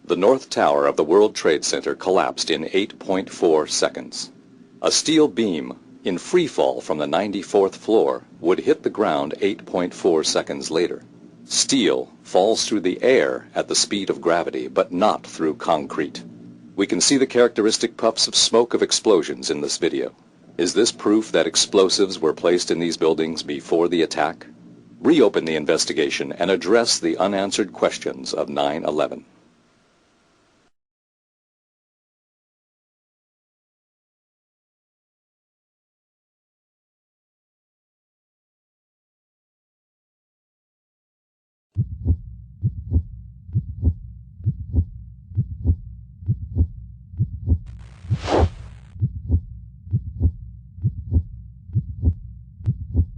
The North Tower of the World Trade Center collapsed in 8.4 seconds. A steel beam in free fall from the 94th floor would hit the ground 8.4 seconds later. Steel falls through the air at the speed of gravity, but not through concrete. We can see the characteristic puffs of smoke of explosions in this video. Is this proof that explosives were placed in these buildings before the attack? Reopen the investigation and address the unanswered questions of 9/11.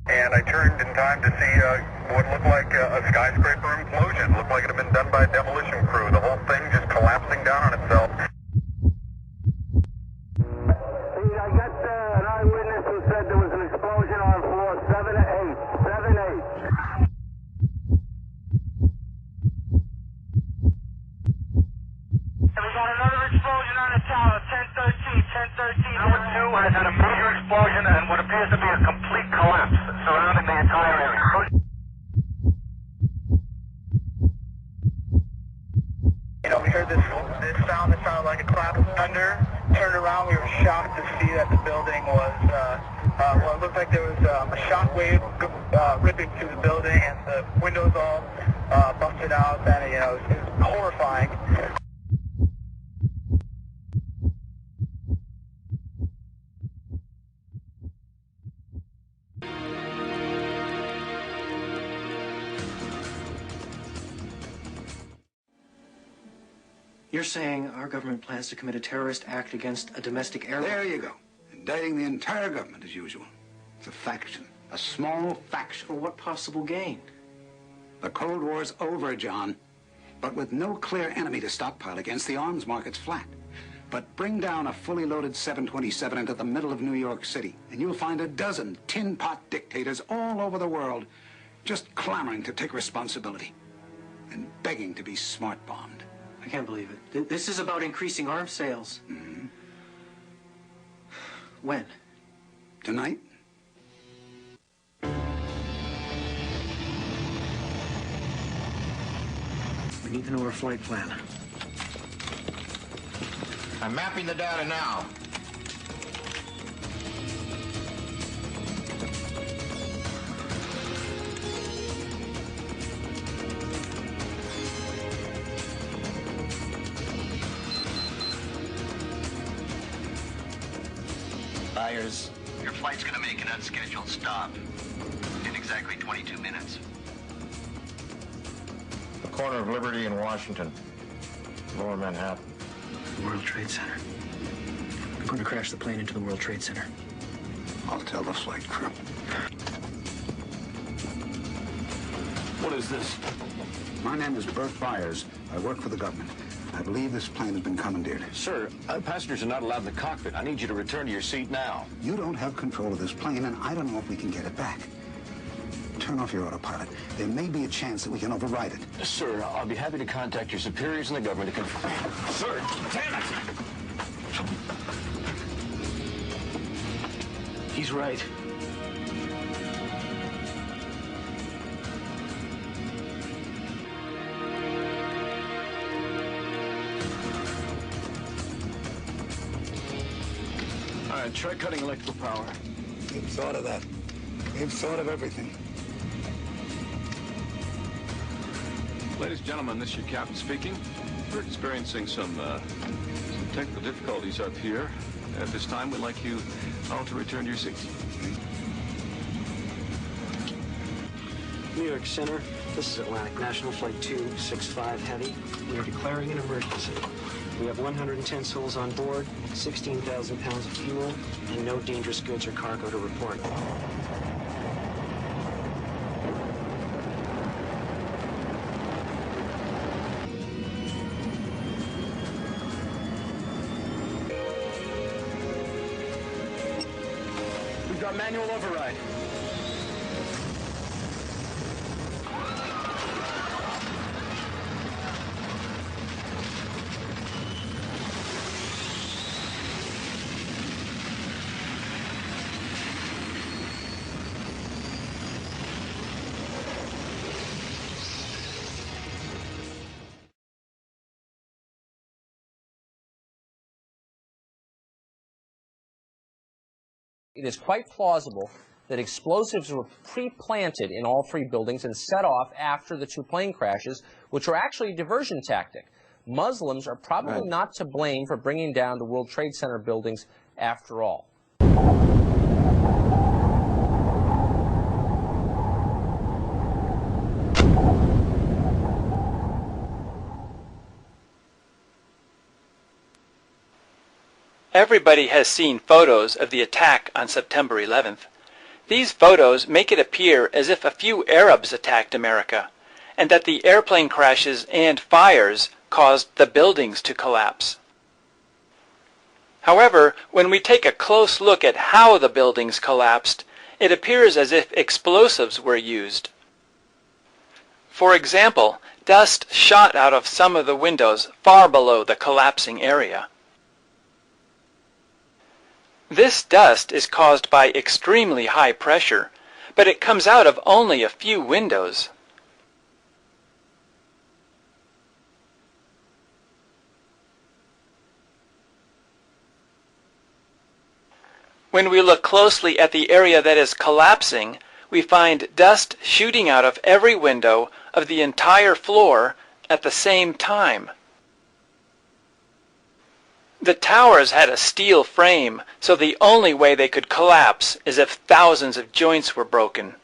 And I turned in time to see what looked like a skyscraper implosion. Looked like it had been done by a demolition crew. The whole thing just collapsing down on itself. I got an eyewitness who said there was an explosion on floor 7-8. 7-8. We got another explosion on the tower, 1013, 1013. Number 2 has had a major explosion and what appears to be a complete collapse surrounding the entire area. You know, we heard this sound that sounded like a clap of thunder. Turned around, we were shocked to see that the building was, well, it looked like there was a shock wave ripping through the building and the windows all busted out. And, you know, it was horrifying. You're saying our government plans to commit a terrorist act against a domestic airline? There you go. Indicting the entire government as usual. It's a faction. A small faction. For what possible gain? The Cold War's over, John. But with no clear enemy to stockpile against, the arms market's flat. But bring down a fully loaded 727 into the middle of New York City, and you'll find a dozen tin-pot dictators all over the world just clamoring to take responsibility and begging to be smart-bombed. I can't believe it. This is about increasing arms sales. Mm-hmm. When? Tonight? We need to know our flight plan. I'm mapping the data now. Byers, your flight's gonna make an unscheduled stop in exactly 22 minutes. The corner of Liberty and Washington, Lower Manhattan. World Trade Center. I'm going to crash the plane into the World Trade Center. I'll tell the flight crew. What is this? My name is Bert Byers. I work for the government. I believe this plane has been commandeered. Sir, passengers are not allowed in the cockpit. I need you to return to your seat now. You don't have control of this plane, and I don't know if we can get it back. Turn off your autopilot. There may be a chance that we can override it. Sir, I'll be happy to contact your superiors in the government to confirm. Sir, damn it! He's right. All right, try cutting electrical power. We've thought of that. We've thought of everything. Ladies and gentlemen, this is your captain speaking. We're experiencing some technical difficulties up here. At this time, we'd like you all to return to your seats. New York Center, this is Atlantic National Flight 265 Heavy. We are declaring an emergency. We have 110 souls on board, 16,000 pounds of fuel, and no dangerous goods or cargo to report. We've got manual override. It is quite plausible that explosives were pre-planted in all three buildings and set off after the two plane crashes, which were actually a diversion tactic. Muslims are probably not to blame for bringing down the World Trade Center buildings after all. Everybody has seen photos of the attack on September 11th. These photos make it appear as if a few Arabs attacked America, and that the airplane crashes and fires caused the buildings to collapse. However, when we take a close look at how the buildings collapsed, it appears as if explosives were used. For example, dust shot out of some of the windows far below the collapsing area. This dust is caused by extremely high pressure, but it comes out of only a few windows. When we look closely at the area that is collapsing, we find dust shooting out of every window of the entire floor at the same time. The towers had a steel frame, so the only way they could collapse is if thousands of joints were broken.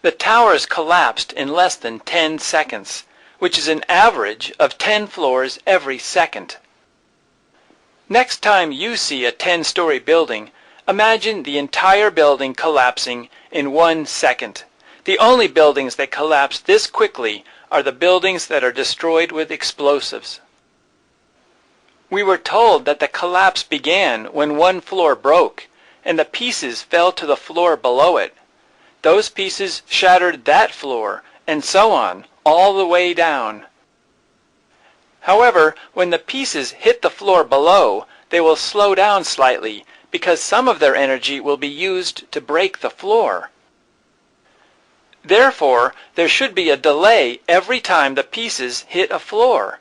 The towers collapsed in less than 10 seconds, which is an average of 10 floors every second. Next time you see a 10-story building, imagine the entire building collapsing in 1 second. The only buildings that collapse this quickly are the buildings that are destroyed with explosives. We were told that the collapse began when one floor broke, and the pieces fell to the floor below it. Those pieces shattered that floor, and so on, all the way down. However, when the pieces hit the floor below, they will slow down slightly, because some of their energy will be used to break the floor. Therefore, there should be a delay every time the pieces hit a floor.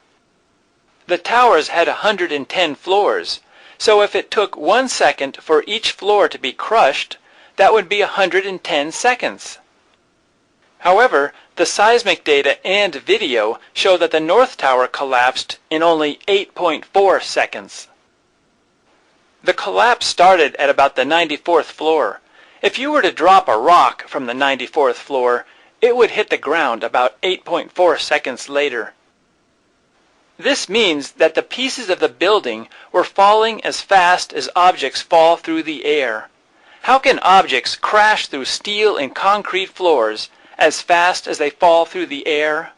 The towers had 110 floors, so if it took 1 second for each floor to be crushed, that would be 110 seconds. However, the seismic data and video show that the North Tower collapsed in only 8.4 seconds. The collapse started at about the 94th floor. If you were to drop a rock from the 94th floor, it would hit the ground about 8.4 seconds later. This means that the pieces of the building were falling as fast as objects fall through the air. How can objects crash through steel and concrete floors as fast as they fall through the air?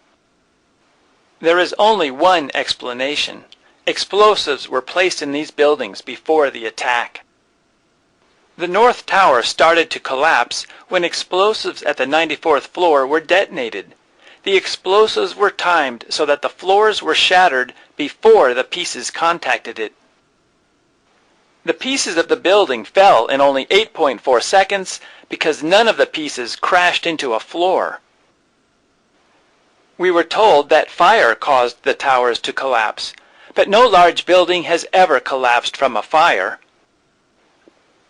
There is only one explanation. Explosives were placed in these buildings before the attack. The North Tower started to collapse when explosives at the 94th floor were detonated. The explosives were timed so that the floors were shattered before the pieces contacted it. The pieces of the building fell in only 8.4 seconds because none of the pieces crashed into a floor. We were told that fire caused the towers to collapse, but no large building has ever collapsed from a fire.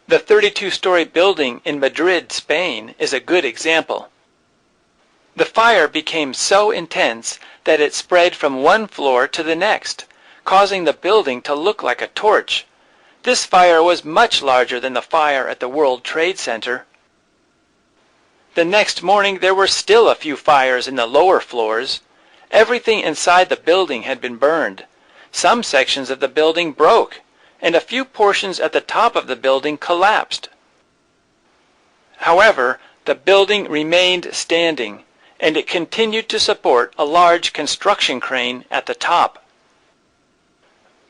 The 32-story building in Madrid, Spain, is a good example. The fire became so intense that it spread from one floor to the next, causing the building to look like a torch. This fire was much larger than the fire at the World Trade Center. The next morning there were still a few fires in the lower floors. Everything inside the building had been burned. Some sections of the building broke, and a few portions at the top of the building collapsed. However, the building remained standing, and it continued to support a large construction crane at the top.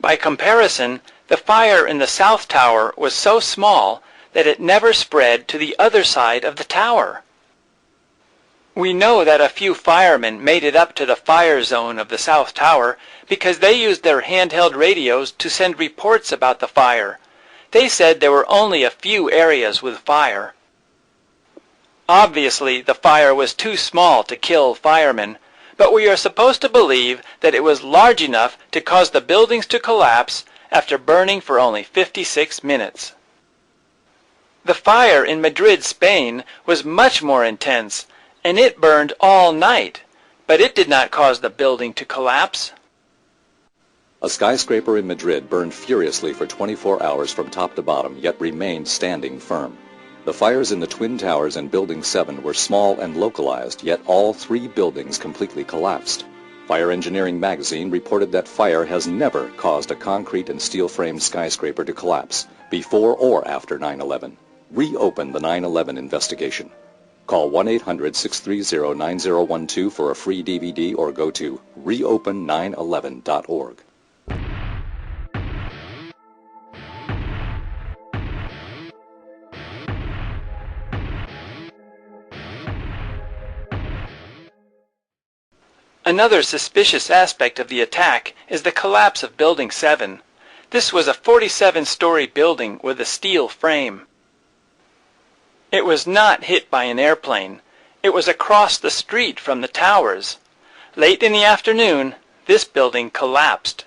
By comparison, the fire in the South Tower was so small that it never spread to the other side of the tower. We know that a few firemen made it up to the fire zone of the South Tower because they used their handheld radios to send reports about the fire. They said there were only a few areas with fire. Obviously, the fire was too small to kill firemen, but we are supposed to believe that it was large enough to cause the buildings to collapse after burning for only 56 minutes. The fire in Madrid, Spain was much more intense, and it burned all night, but it did not cause the building to collapse. A skyscraper in Madrid burned furiously for 24 hours from top to bottom, yet remained standing firm. The fires in the Twin Towers and Building 7 were small and localized, yet all three buildings completely collapsed. Fire Engineering magazine reported that fire has never caused a concrete and steel-framed skyscraper to collapse, before or after 9/11. Reopen the 9/11 investigation. Call 1-800-630-9012 for a free DVD or go to reopen911.org. Another suspicious aspect of the attack is the collapse of Building 7. This was a 47-story building with a steel frame. It was not hit by an airplane. It was across the street from the towers. Late in the afternoon, this building collapsed.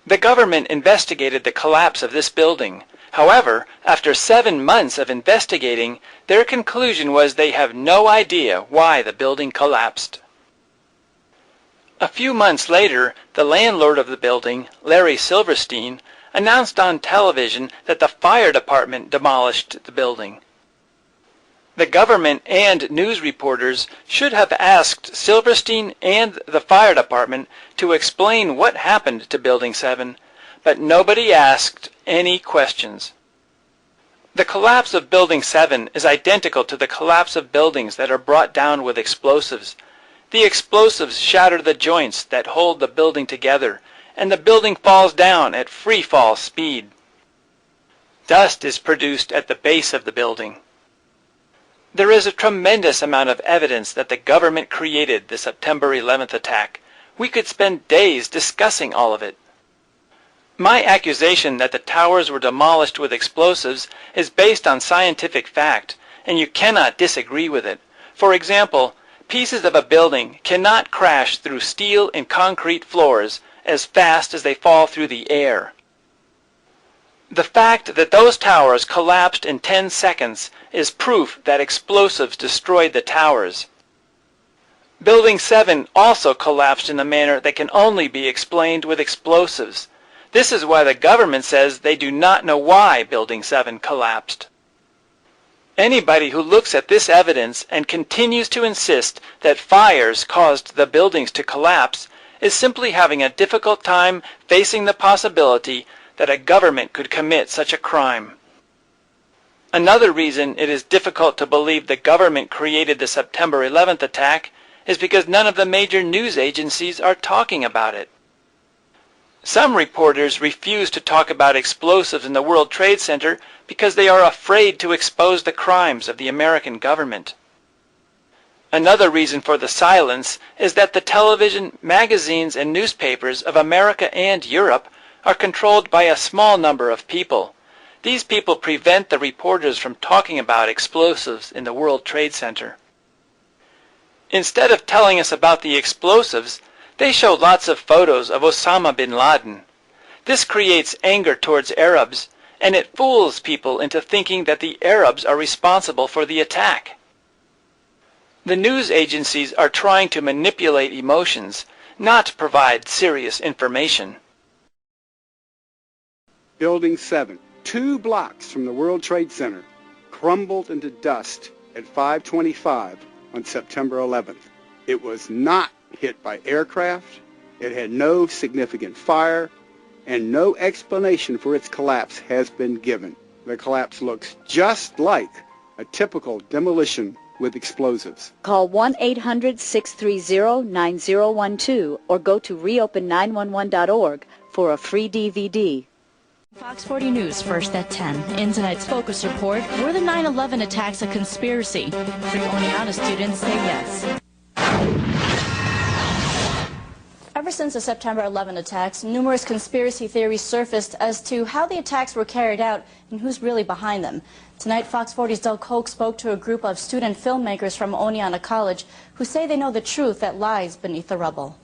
The government investigated the collapse of this building. However, after 7 months of investigating, their conclusion was they have no idea why the building collapsed. A few months later, the landlord of the building, Larry Silverstein, announced on television that the fire department demolished the building. The government and news reporters should have asked Silverstein and the fire department to explain what happened to Building 7, but nobody asked any questions. The collapse of Building 7 is identical to the collapse of buildings that are brought down with explosives. The explosives shatter the joints that hold the building together, and the building falls down at free fall speed. Dust is produced at the base of the building. There is a tremendous amount of evidence that the government created the September 11th attack. We could spend days discussing all of it. My accusation that the towers were demolished with explosives is based on scientific fact, and you cannot disagree with it. For example, pieces of a building cannot crash through steel and concrete floors as fast as they fall through the air. The fact that those towers collapsed in 10 seconds is proof that explosives destroyed the towers. Building 7 also collapsed in a manner that can only be explained with explosives. This is why the government says they do not know why Building 7 collapsed. Anybody who looks at this evidence and continues to insist that fires caused the buildings to collapse is simply having a difficult time facing the possibility that a government could commit such a crime. Another reason it is difficult to believe the government created the September 11th attack is because none of the major news agencies are talking about it. Some reporters refuse to talk about explosives in the World Trade Center because they are afraid to expose the crimes of the American government. Another reason for the silence is that the television, magazines, and newspapers of America and Europe are controlled by a small number of people. These people prevent the reporters from talking about explosives in the World Trade Center. Instead of telling us about the explosives, they show lots of photos of Osama bin Laden. This creates anger towards Arabs, and it fools people into thinking that the Arabs are responsible for the attack. The news agencies are trying to manipulate emotions, not provide serious information. Building 7, 2 blocks from the World Trade Center, crumbled into dust at 5:25 on September 11th. It was not hit by aircraft, it had no significant fire, and no explanation for its collapse has been given. The collapse looks just like a typical demolition with explosives. Call 1-800-630-9012 or go to reopen911.org for a free DVD. Fox 40 News, first at 10. In tonight's Focus Report, were the 9/11 attacks a conspiracy? 3 Oneonta students say yes. Ever since the September 11 attacks, numerous conspiracy theories surfaced as to how the attacks were carried out and who's really behind them. Tonight, Fox 40's Doug Koch spoke to a group of student filmmakers from Oneonta College who say they know the truth that lies beneath the rubble.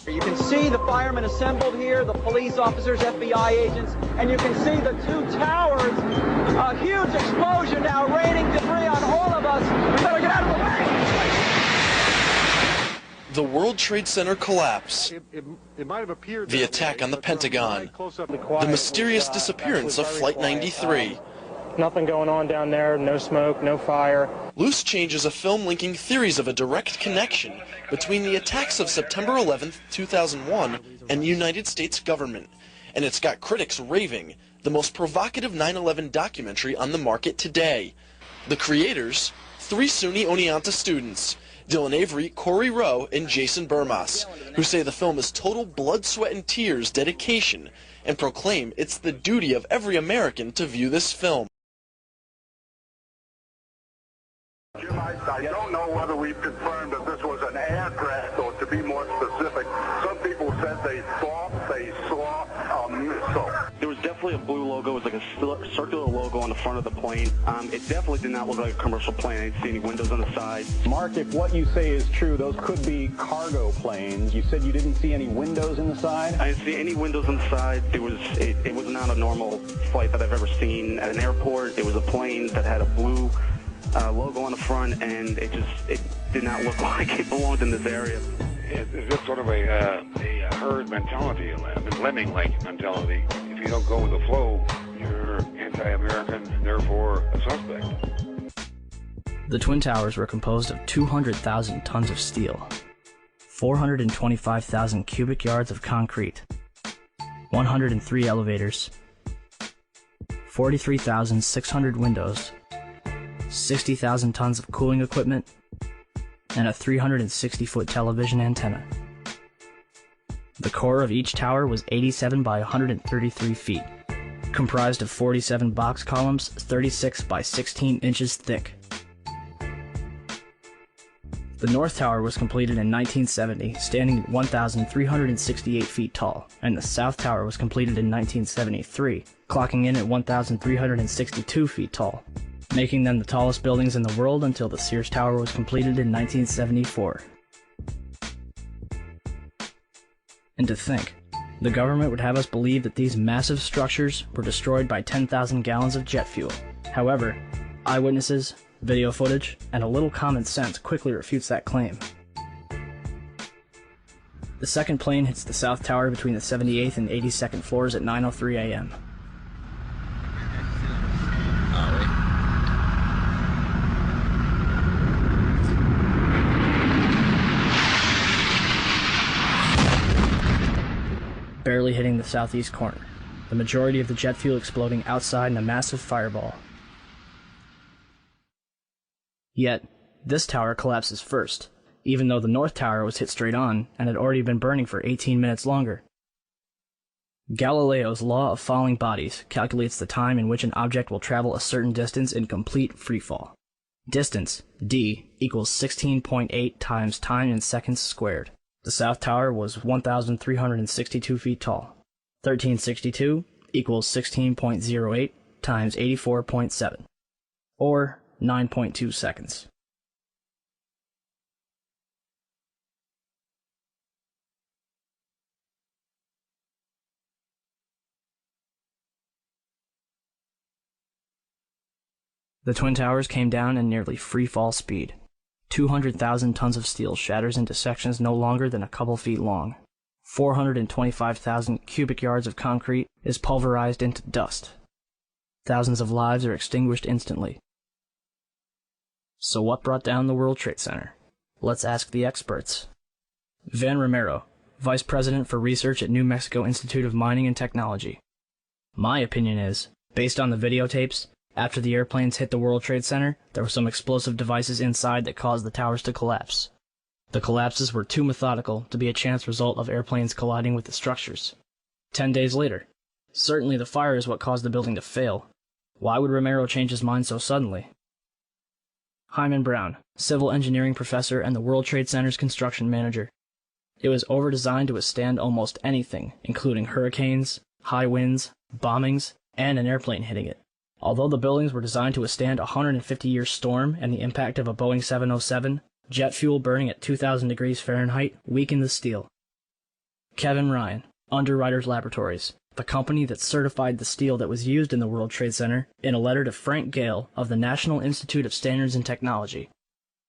You can see the firemen assembled here, the police officers, FBI agents, and you can see the two towers. A huge explosion now raining debris on all of us. We better get out of the way! The World Trade Center collapse. It might have appeared The attack on the Pentagon. The mysterious disappearance of Flight 93. Nothing going on down there, no smoke, no fire. Loose Change is a film linking theories of a direct connection between the attacks of September 11th, 2001 and the United States government. And it's got critics raving, the most provocative 9/11 documentary on the market today. The creators, 3 SUNY Oneonta students, Dylan Avery, Corey Rowe, and Jason Burmas, who say the film is total blood, sweat, and tears dedication and proclaim it's the duty of every American to view this film. Jim, I don't know whether we've confirmed that this was an aircraft, or to be more specific, some people said they thought they saw a missile. There was definitely a blue logo. It was like a circular logo on the front of the plane. It definitely did not look like a commercial plane. I didn't see any windows on the side. Mark, if what you say is true, those could be cargo planes. You said you didn't see any windows in the side? I didn't see any windows on the side. It was not a normal flight that I've ever seen at an airport. It was a plane that had a blue logo on the front, and it did not look like it belonged in this area. It's just sort of a herd mentality, a lemming-like mentality. If you don't go with the flow, you're anti-American, and therefore a suspect. The Twin Towers were composed of 200,000 tons of steel, 425,000 cubic yards of concrete, 103 elevators, 43,600 windows, 60,000 tons of cooling equipment, and a 360-foot television antenna. The core of each tower was 87 by 133 feet, comprised of 47 box columns 36 by 16 inches thick. The North Tower was completed in 1970, standing at 1,368 feet tall, and the South Tower was completed in 1973, clocking in at 1,362 feet tall, making them the tallest buildings in the world until the Sears Tower was completed in 1974. And to think, the government would have us believe that these massive structures were destroyed by 10,000 gallons of jet fuel. However, eyewitnesses, video footage, and a little common sense quickly refutes that claim. The second plane hits the South Tower between the 78th and 82nd floors at 9:03 a.m. Barely hitting the southeast corner, the majority of the jet fuel exploding outside in a massive fireball. Yet, this tower collapses first, even though the North Tower was hit straight on and had already been burning for 18 minutes longer. Galileo's law of falling bodies calculates the time in which an object will travel a certain distance in complete freefall. Distance, d, equals 16.8 times time in seconds squared. The South Tower was 1,362 feet tall. 1362 equals 16.08 times 84.7, or 9.2 seconds. The Twin Towers came down in nearly free-fall speed. 200,000 tons of steel shatters into sections no longer than a couple feet long. 425,000 cubic yards of concrete is pulverized into dust. Thousands of lives are extinguished instantly. So what brought down the World Trade Center? Let's ask the experts. Van Romero, Vice President for Research at New Mexico Institute of Mining and Technology. My opinion is, based on the videotapes, after the airplanes hit the World Trade Center, there were some explosive devices inside that caused the towers to collapse. The collapses were too methodical to be a chance result of airplanes colliding with the structures. 10 days later, certainly the fire is what caused the building to fail. Why would Romero change his mind so suddenly? Hyman Brown, civil engineering professor and the World Trade Center's construction manager. It was over-designed to withstand almost anything, including hurricanes, high winds, bombings, and an airplane hitting it. Although the buildings were designed to withstand a 150-year storm and the impact of a Boeing 707, jet fuel burning at 2,000 degrees Fahrenheit weakened the steel. Kevin Ryan, Underwriters Laboratories, the company that certified the steel that was used in the World Trade Center, in a letter to Frank Gale of the National Institute of Standards and Technology.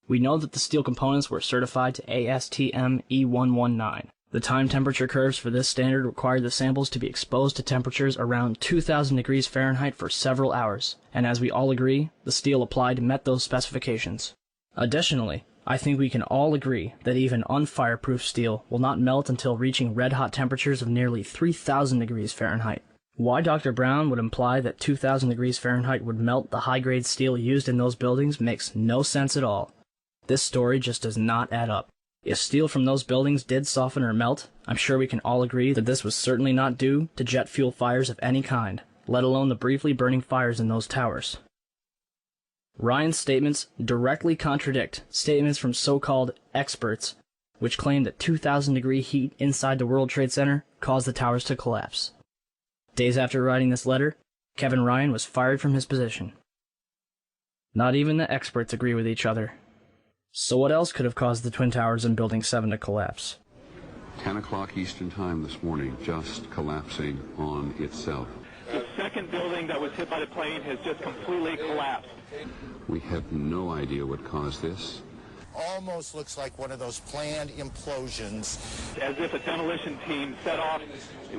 We know that the steel components were certified to ASTM E119. The time temperature curves for this standard required the samples to be exposed to temperatures around 2,000 degrees Fahrenheit for several hours, and as we all agree, the steel applied met those specifications. Additionally, I think we can all agree that even unfireproof steel will not melt until reaching red-hot temperatures of nearly 3,000 degrees Fahrenheit. Why Dr. Brown would imply that 2,000 degrees Fahrenheit would melt the high-grade steel used in those buildings makes no sense at all. This story just does not add up. If steel from those buildings did soften or melt, I'm sure we can all agree that this was certainly not due to jet fuel fires of any kind, let alone the briefly burning fires in those towers. Ryan's statements directly contradict statements from so-called experts, which claim that 2,000-degree heat inside the World Trade Center caused the towers to collapse. Days after writing this letter, Kevin Ryan was fired from his position. Not even the experts agree with each other. So what else could have caused the Twin Towers in Building 7 to collapse? 10 o'clock Eastern Time this morning, just collapsing on itself. The second building that was hit by the plane has just completely collapsed. We have no idea what caused this. Almost looks like one of those planned implosions. As if a demolition team set off,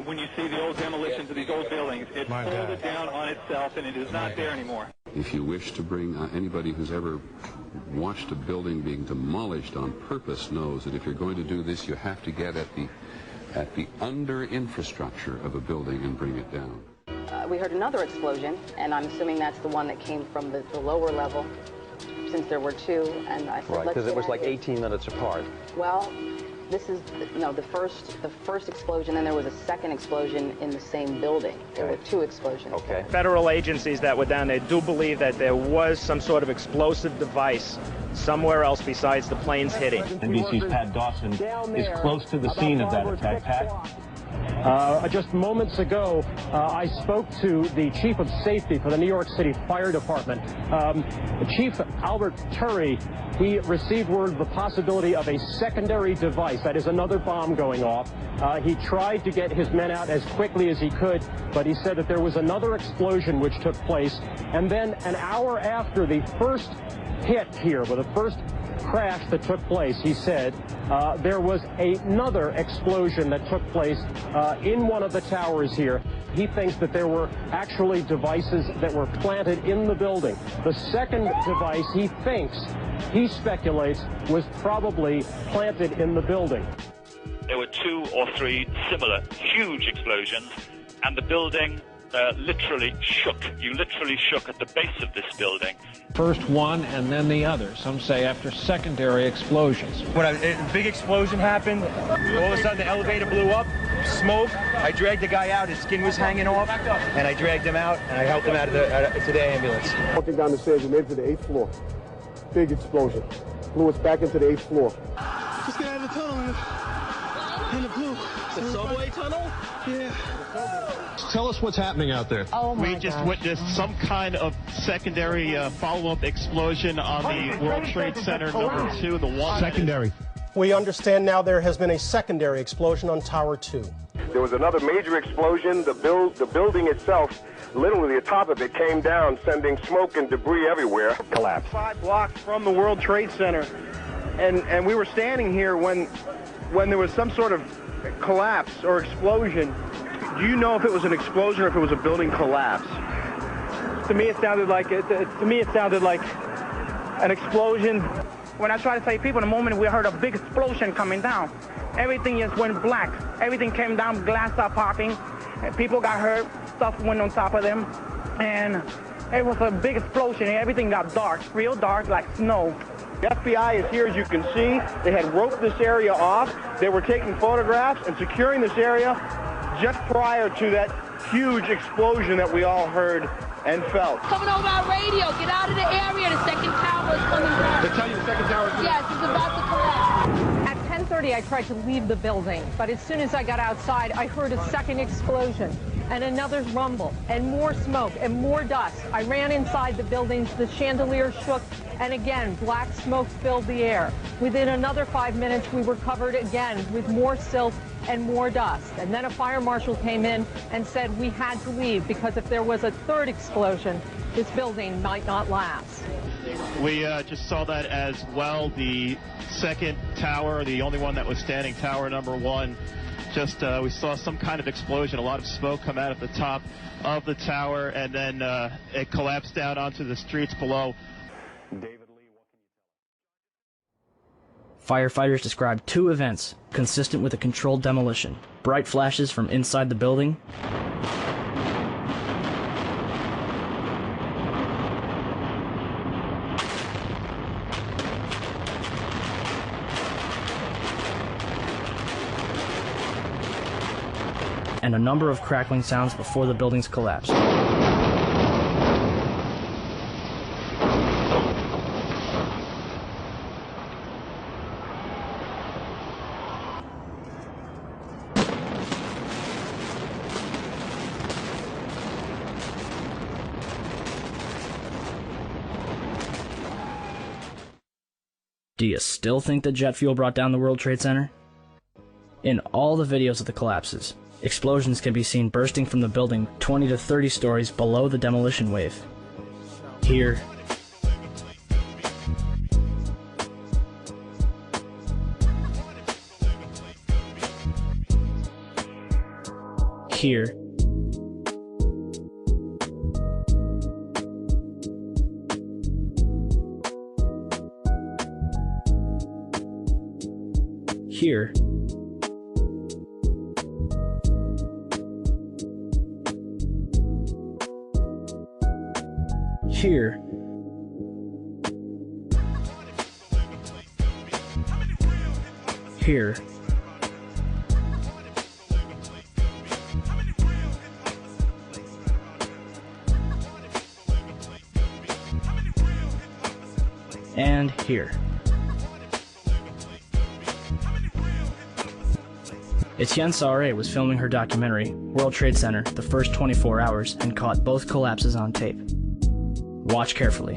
when you see the old demolitions of these old buildings, it folded down on itself and it is not there anymore. If you wish to bring anybody who's ever watched a building being demolished on purpose knows that if you're going to do this, you have to get at the under-infrastructure of a building and bring it down. We heard another explosion, and I'm assuming that's the one that came from the lower level, since there were two. And I said, right, because it was like 18 minutes apart. Well, this is the first explosion, and there was a second explosion in the same building. There were two explosions. Okay. Federal agencies that were down there do believe that there was some sort of explosive device somewhere else besides the planes hitting. NBC's Pat Dawson is close to the scene of that attack. Pat? Just moments ago, I spoke to the chief of safety for the New York City Fire Department, Chief Albert Turry. He received word of the possibility of a secondary device, that is another bomb going off. He tried to get his men out as quickly as he could, but he said that there was another explosion which took place. And then an hour after the first hit here, with the first crash that took place, he said, there was another explosion that took place in one of the towers here. He thinks that there were actually devices that were planted in the building. The second device he speculates, was probably planted in the building. There were 2 or 3 similar huge explosions, and the building literally shook. You literally shook at the base of this building. First one and then the other. Some say after secondary explosions. When a big explosion happened, all of a sudden the elevator blew up, smoke. I dragged the guy out. His skin was hanging off, and I dragged him out, and I helped him out to the ambulance. Walking down the stairs, we made it to the 8th floor. Big explosion. Blew us back into the 8th floor. Just get out of the tunnel and it blew. The subway tunnel? Yeah. Tell us what's happening out there. We just witnessed some kind of secondary follow-up explosion on the World Trade Center number 2, the one. Secondary. We understand now there has been a secondary explosion on Tower 2. There was another major explosion. The building itself, literally the top of it came down, sending smoke and debris everywhere. Collapse. 5 blocks from the World Trade Center, and we were standing here when there was some sort of collapse or explosion. Do you know if it was an explosion or if it was a building collapse? To me, it sounded like an explosion. When I tried to save people, the moment we heard a big explosion coming down, everything just went black. Everything came down, glass started popping, and people got hurt, stuff went on top of them, and it was a big explosion, and everything got dark, real dark, like snow. The FBI is here, as you can see. They had roped this area off. They were taking photographs and securing this area just prior to that huge explosion that we all heard and felt. Coming over our radio, get out of the area, the second tower is coming down. They tell you the second tower is coming down? Yes, it's about to collapse. At 10:30, I tried to leave the building, but as soon as I got outside, I heard a second explosion. and another rumble, and more smoke, and more dust. I ran inside the buildings, the chandelier shook, and again, black smoke filled the air. Within another 5 minutes, we were covered again with more silt and more dust. And then a fire marshal came in and said we had to leave because if there was a third explosion, this building might not last. We just saw that as well. The second tower, the only one that was standing, tower number 1, just we saw some kind of explosion, a lot of smoke come out at the top of the tower, and then it collapsed down onto the streets below. Firefighters described 2 events consistent with a controlled demolition: bright flashes from inside the building and a number of crackling sounds before the buildings collapsed. Do you still think that jet fuel brought down the World Trade Center? In all the videos of the collapses, explosions can be seen bursting from the building 20 to 30 stories below the demolition wave. Here, here, here, here, here, and here. Etienne Sauret was filming her documentary, World Trade Center, the first 24 hours, and caught both collapses on tape. Watch carefully.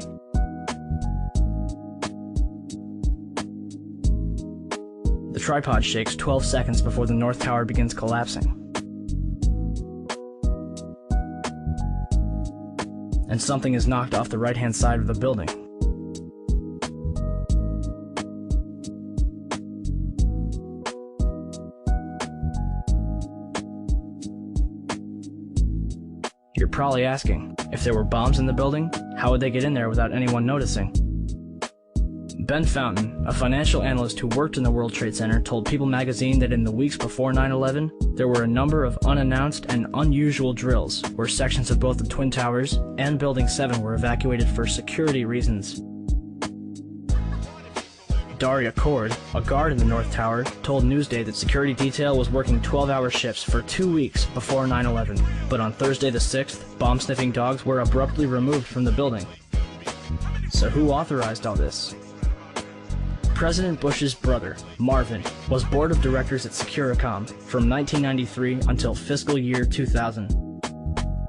The tripod shakes 12 seconds before the North Tower begins collapsing. And something is knocked off the right-hand side of the building. You're probably asking, if there were bombs in the building, how would they get in there without anyone noticing? Ben Fountain, a financial analyst who worked in the World Trade Center, told People magazine that in the weeks before 9/11, there were a number of unannounced and unusual drills where sections of both the Twin Towers and Building 7 were evacuated for security reasons. Daria Cord, a guard in the North Tower, told Newsday that security detail was working 12-hour shifts for 2 weeks before 9/11, but on Thursday the 6th, bomb-sniffing dogs were abruptly removed from the building. So who authorized all this? President Bush's brother, Marvin, was board of directors at Securicom from 1993 until fiscal year 2000.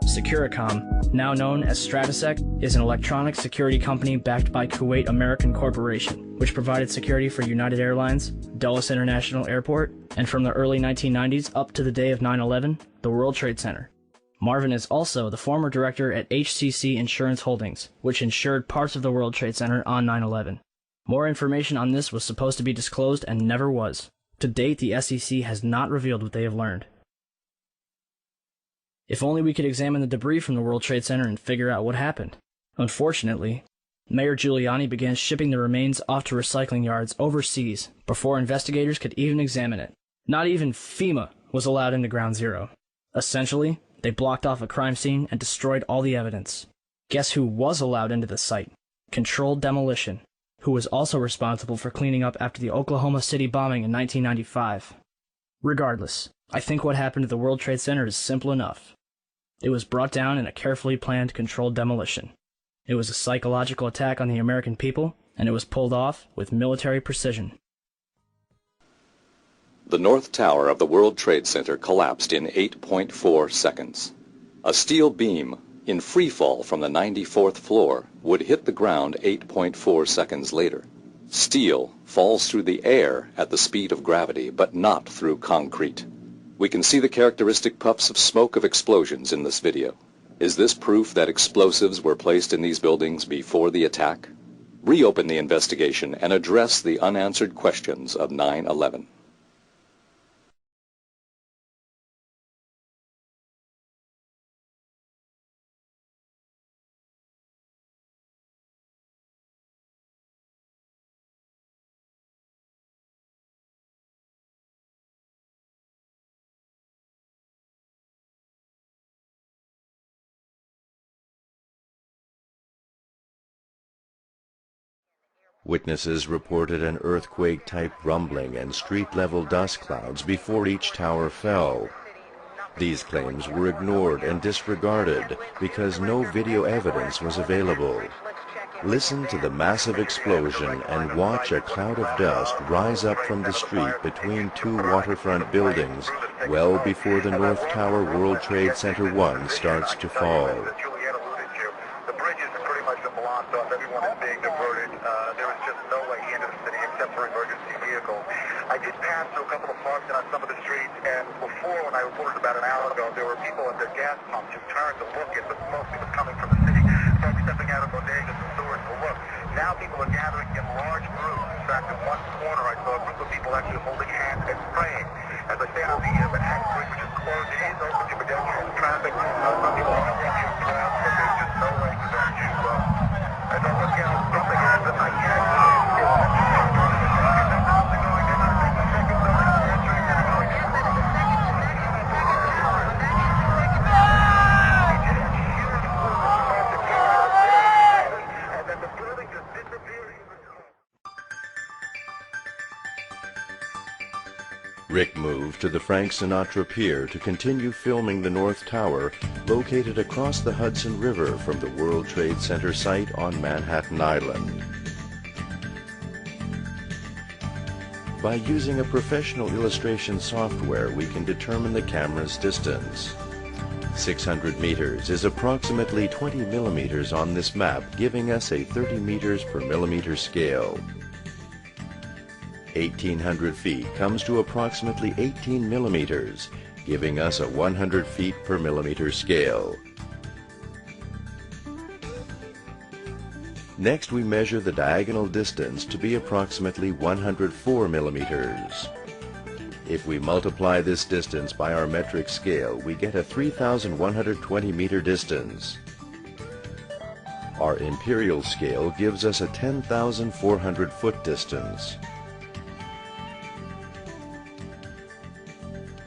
Securicom, now known as Stratasec, is an electronic security company backed by Kuwait American Corporation, which provided security for United Airlines, Dulles International Airport, and from the early 1990s up to the day of 9/11, the World Trade Center. Marvin is also the former director at HCC Insurance Holdings, which insured parts of the World Trade Center on 9/11. More information on this was supposed to be disclosed and never was. To date, the SEC has not revealed what they have learned. If only we could examine the debris from the World Trade Center and figure out what happened. Unfortunately, Mayor Giuliani began shipping the remains off to recycling yards overseas before investigators could even examine it. Not even FEMA was allowed into Ground Zero. Essentially, they blocked off a crime scene and destroyed all the evidence. Guess who was allowed into the site? Controlled Demolition, who was also responsible for cleaning up after the Oklahoma City bombing in 1995. Regardless, I think what happened to the World Trade Center is simple enough. It was brought down in a carefully planned, controlled demolition. It was a psychological attack on the American people, and it was pulled off with military precision. The North Tower of the World Trade Center collapsed in 8.4 seconds. A steel beam in free fall from the 94th floor would hit the ground 8.4 seconds later. Steel falls through the air at the speed of gravity, but not through concrete. We can see the characteristic puffs of smoke of explosions in this video. Is this proof that explosives were placed in these buildings before the attack? Reopen the investigation and address the unanswered questions of 9/11. Witnesses reported an earthquake-type rumbling and street-level dust clouds before each tower fell. These claims were ignored and disregarded because no video evidence was available. Listen to the massive explosion and watch a cloud of dust rise up from the street between two waterfront buildings well before the North Tower World Trade Center 1 starts to fall. The bridge is pretty much blocked off. Everyone is being diverted. There is just no way into the city except for emergency vehicles. I did pass through a couple of parks and on some of the streets, and before, when I reported about an hour ago, there were people at their gas pumps who turned to look at the smoke that was coming from the city, folks stepping out of bodegas and stores to look. Now people are gathering in large groups. In fact, in one corner, I saw a group of people actually holding hands and praying. As I stand on the Manhattan Bridge, which is closed, it is open to pedestrian traffic. Some people are hungry to crowd, but there's just no way for them to. As I look out from the gas, I can't. Rick moved to the Frank Sinatra Pier to continue filming the North Tower, located across the Hudson River from the World Trade Center site on Manhattan Island. By using a professional illustration software, we can determine the camera's distance. 600 meters is approximately 20 millimeters on this map, giving us a 30 meters per millimeter scale. 1,800 feet comes to approximately 18 millimeters, giving us a 100 feet per millimeter scale. Next, we measure the diagonal distance to be approximately 104 millimeters. If we multiply this distance by our metric scale, we get a 3,120 meter distance. Our imperial scale gives us a 10,400 foot distance.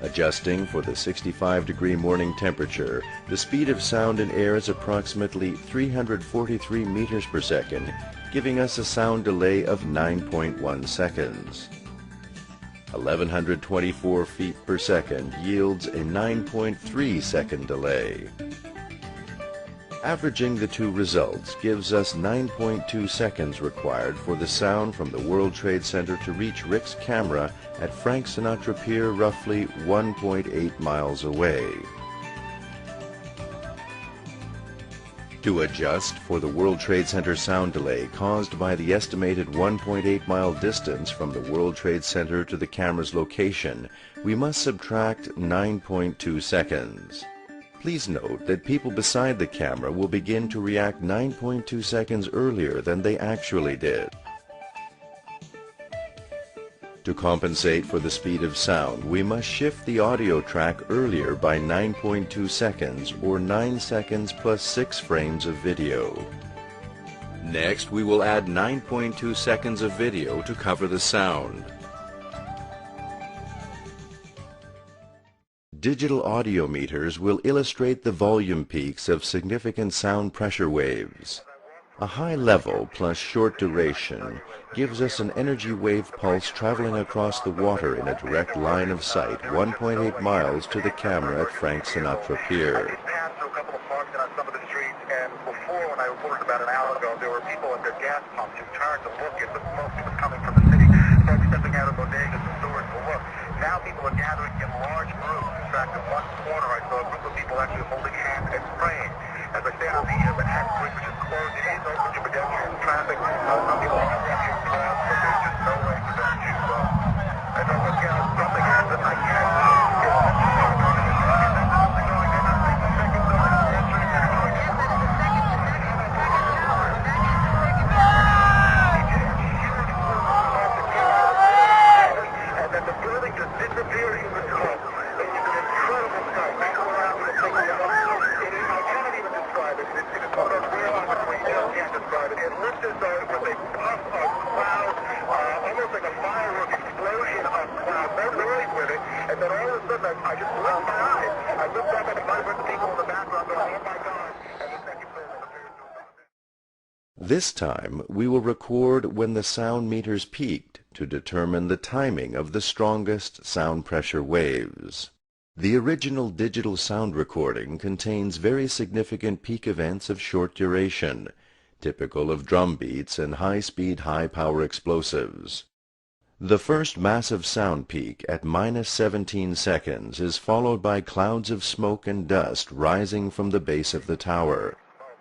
Adjusting for the 65-degree morning temperature, the speed of sound in air is approximately 343 meters per second, giving us a sound delay of 9.1 seconds. 1,124 feet per second yields a 9.3 second delay. Averaging the two results gives us 9.2 seconds required for the sound from the World Trade Center to reach Rick's camera at Frank Sinatra Pier, roughly 1.8 miles away. To adjust for the World Trade Center sound delay caused by the estimated 1.8 mile distance from the World Trade Center to the camera's location, we must subtract 9.2 seconds. Please note that people beside the camera will begin to react 9.2 seconds earlier than they actually did. To compensate for the speed of sound, we must shift the audio track earlier by 9.2 seconds, or 9 seconds plus 6 frames of video. Next, we will add 9.2 seconds of video to cover the sound. Digital audio meters will illustrate the volume peaks of significant sound pressure waves. A high level plus short duration gives us an energy wave pulse traveling across the water in a direct line of sight 1.8 miles to the camera at Frank Sinatra Pier. Before, when I reported about an hour ago, there were people at their gas pumps who turned to look at the smoke that was coming from the city, folks stepping out of bodegas and stores to look. Now people are gathering in large groups. In fact, in one corner, I saw a group of people actually holding hands and praying. As I stand on the access bridge, which is closed, it is open to pedestrian traffic. Some people are walking around, but there's just no way for them to. As I look out, something happens. I can't. And then the building just disappeared in the smoke. It was an incredible sight. I come around with a thing of I cannot even describe it. It's one of those rare moments where you just can't describe it. It looked as though it was a puff of cloud, almost like a firework explosion of cloud. No noise with it. And then all of a sudden, I just blinked my eyes. I looked up at the 500 people in the background going, oh my God. And the second building appeared to have. This time, we will record when the sound meters peaked to determine the timing of the strongest sound pressure waves. The original digital sound recording contains very significant peak events of short duration, typical of drum beats and high-speed, high-power explosives. The first massive sound peak at -17 seconds is followed by clouds of smoke and dust rising from the base of the tower.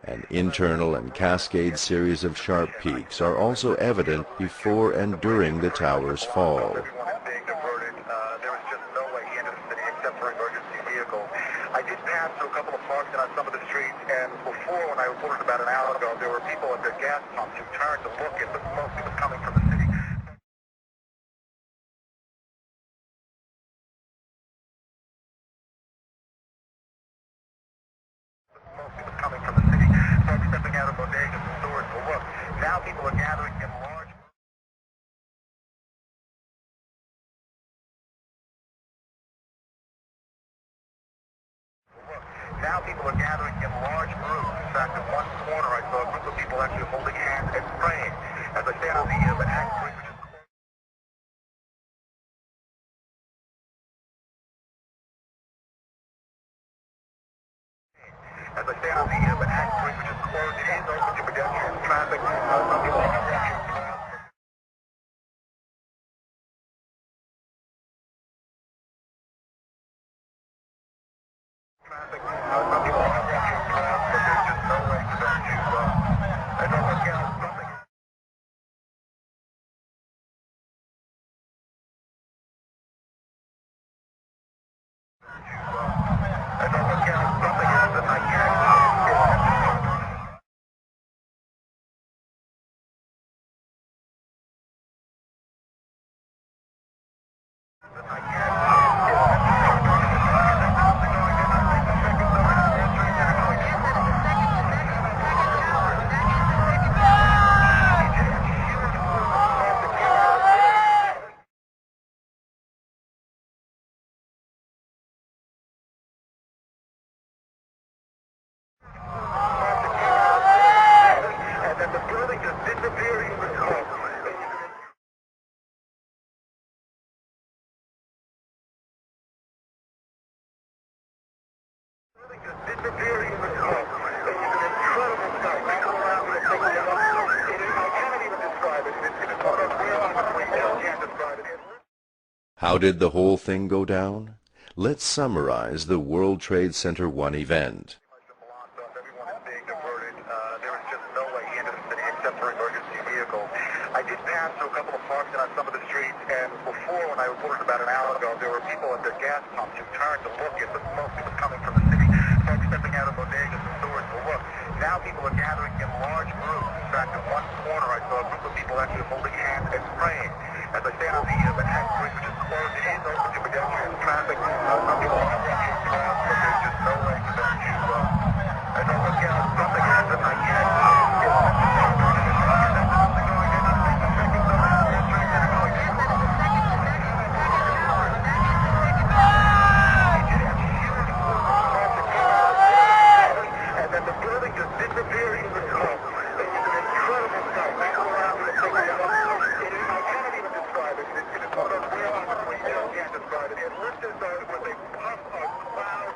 An internal and cascade series of sharp peaks are also evident before and during the tower's fall. Everyone is being diverted. There is just no way into the city except for emergency vehicles. I did pass through a couple of parks and on some of the streets, and before, when I reported about an hour ago, there were people at their gas pumps who turned to look at the smoke that was coming from the city. Coming from the city, folks stepping out of bodegas and stores to look. Now people are gathering in large. Now people are gathering in large groups. In fact, in one corner, I saw a group of people actually holding hands and praying. As I stand on the access bridge, which is closed. As I stand on the access bridge, which is closed, it is open to pedestrian traffic. Some people are walking around. Traffic. Some people are walking around, but there's just no way for them to. As I look out, something. As I look out, something happens. I can't. And then the building just disappeared in the smoke. Disappearing in the smoke. It was an incredible sight. I come around with a thing of I cannot even describe it. It's one of those rare moments where you just can't describe it. How did the whole thing go down? Let's summarize the World Trade Center 1 event. Everyone is being diverted. There is just no way into the city except for emergency vehicles. I did pass through a couple of parks and on some of the streets, and before, when I reported about an hour ago, there were people at their gas pumps who turned to look at the smoke that was coming from the city. Folks stepping out of bodegas and stores to look. Now people are gathering in large groups. In fact, in one corner, I saw a group of people actually holding hands and praying. As I stand on the access bridge, which is closed, it is open to pedestrian traffic. Some people are walking around, but there's just no way for them to. As I look out, something happens. I can't. And then the building just disappeared in the smoke. It was an incredible sight. I come around with a thing of I cannot even describe it. It's one of those rare moments where you just can't describe it. It looked as though it was a puff of cloud,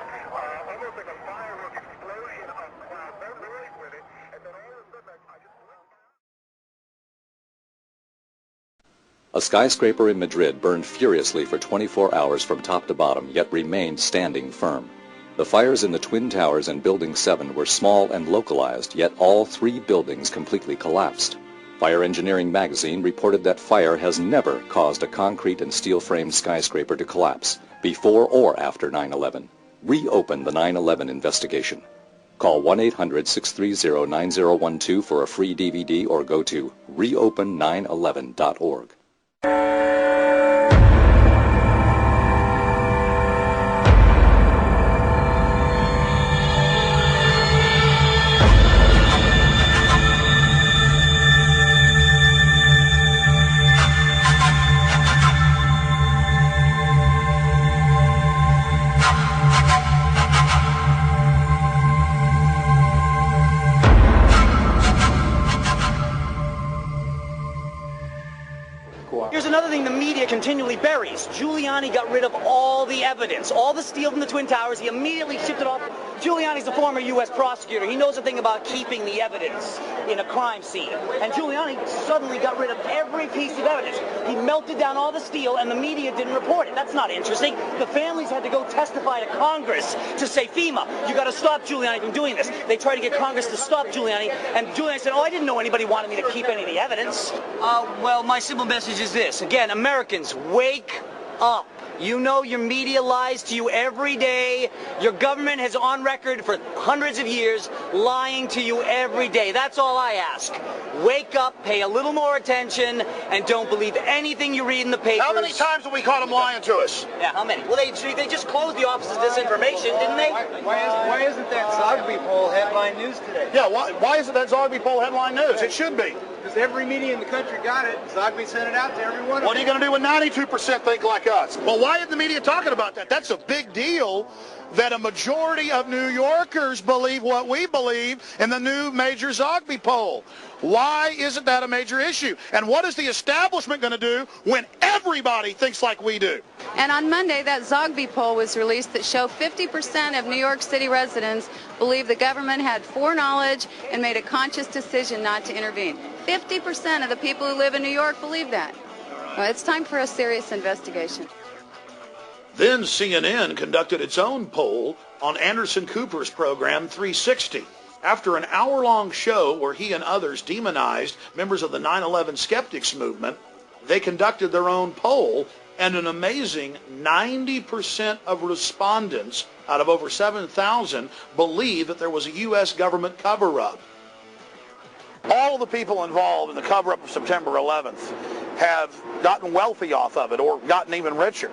almost like a firework explosion. A skyscraper in Madrid burned furiously for 24 hours from top to bottom, yet remained standing firm. The fires in the Twin Towers and Building 7 were small and localized, yet all 3 buildings completely collapsed. Fire Engineering magazine reported that fire has never caused a concrete and steel-framed skyscraper to collapse, before or after 9/11. Reopen the 9/11 investigation. Call 1-800-630-9012 for a free DVD or go to reopen911.org. Here's another thing the media continually buries. Giuliani got rid of all the evidence, all the steel from the Twin Towers. He immediately shipped it off. Giuliani's a former U.S. prosecutor. He knows a thing about keeping the evidence in a crime scene. And Giuliani suddenly got rid of every piece of evidence. He melted down all the steel, and the media didn't report it. That's not interesting. The families had to go testify to Congress to say, FEMA, you got to stop Giuliani from doing this. They tried to get Congress to stop Giuliani, and Giuliani said, oh, I didn't know anybody wanted me to keep any of the evidence. Well, my simple message is this. Again, Americans, wake up. You know your media lies to you every day. Your government has on record for hundreds of years lying to you every day. That's all I ask. Wake up, pay a little more attention, and don't believe anything you read in the papers. How many times have we caught them lying to us? Yeah, how many? Well, they just closed the Office of Disinformation, didn't they? Why isn't that Zogby poll headline news today? Yeah, why isn't that Zogby poll headline news? It should be. Because every media in the country got it. Zogby sent it out to everyone. What are you going to do when 92% think like us? Well, why isn't the media talking about that? That's a big deal that a majority of New Yorkers believe what we believe in the new major Zogby poll. Why isn't that a major issue? And what is the establishment going to do when everybody thinks like we do? And on Monday, that Zogby poll was released that showed 50% of New York City residents believe the government had foreknowledge and made a conscious decision not to intervene. 50% of the people who live in New York believe that. Well, it's time for a serious investigation. Then CNN conducted its own poll on Anderson Cooper's program 360. After an hour-long show where he and others demonized members of the 9/11 skeptics movement, they conducted their own poll, and an amazing 90% of respondents out of over 7,000 believe that there was a U.S. government cover-up. All of the people involved in the cover-up of September 11th have gotten wealthy off of it or gotten even richer.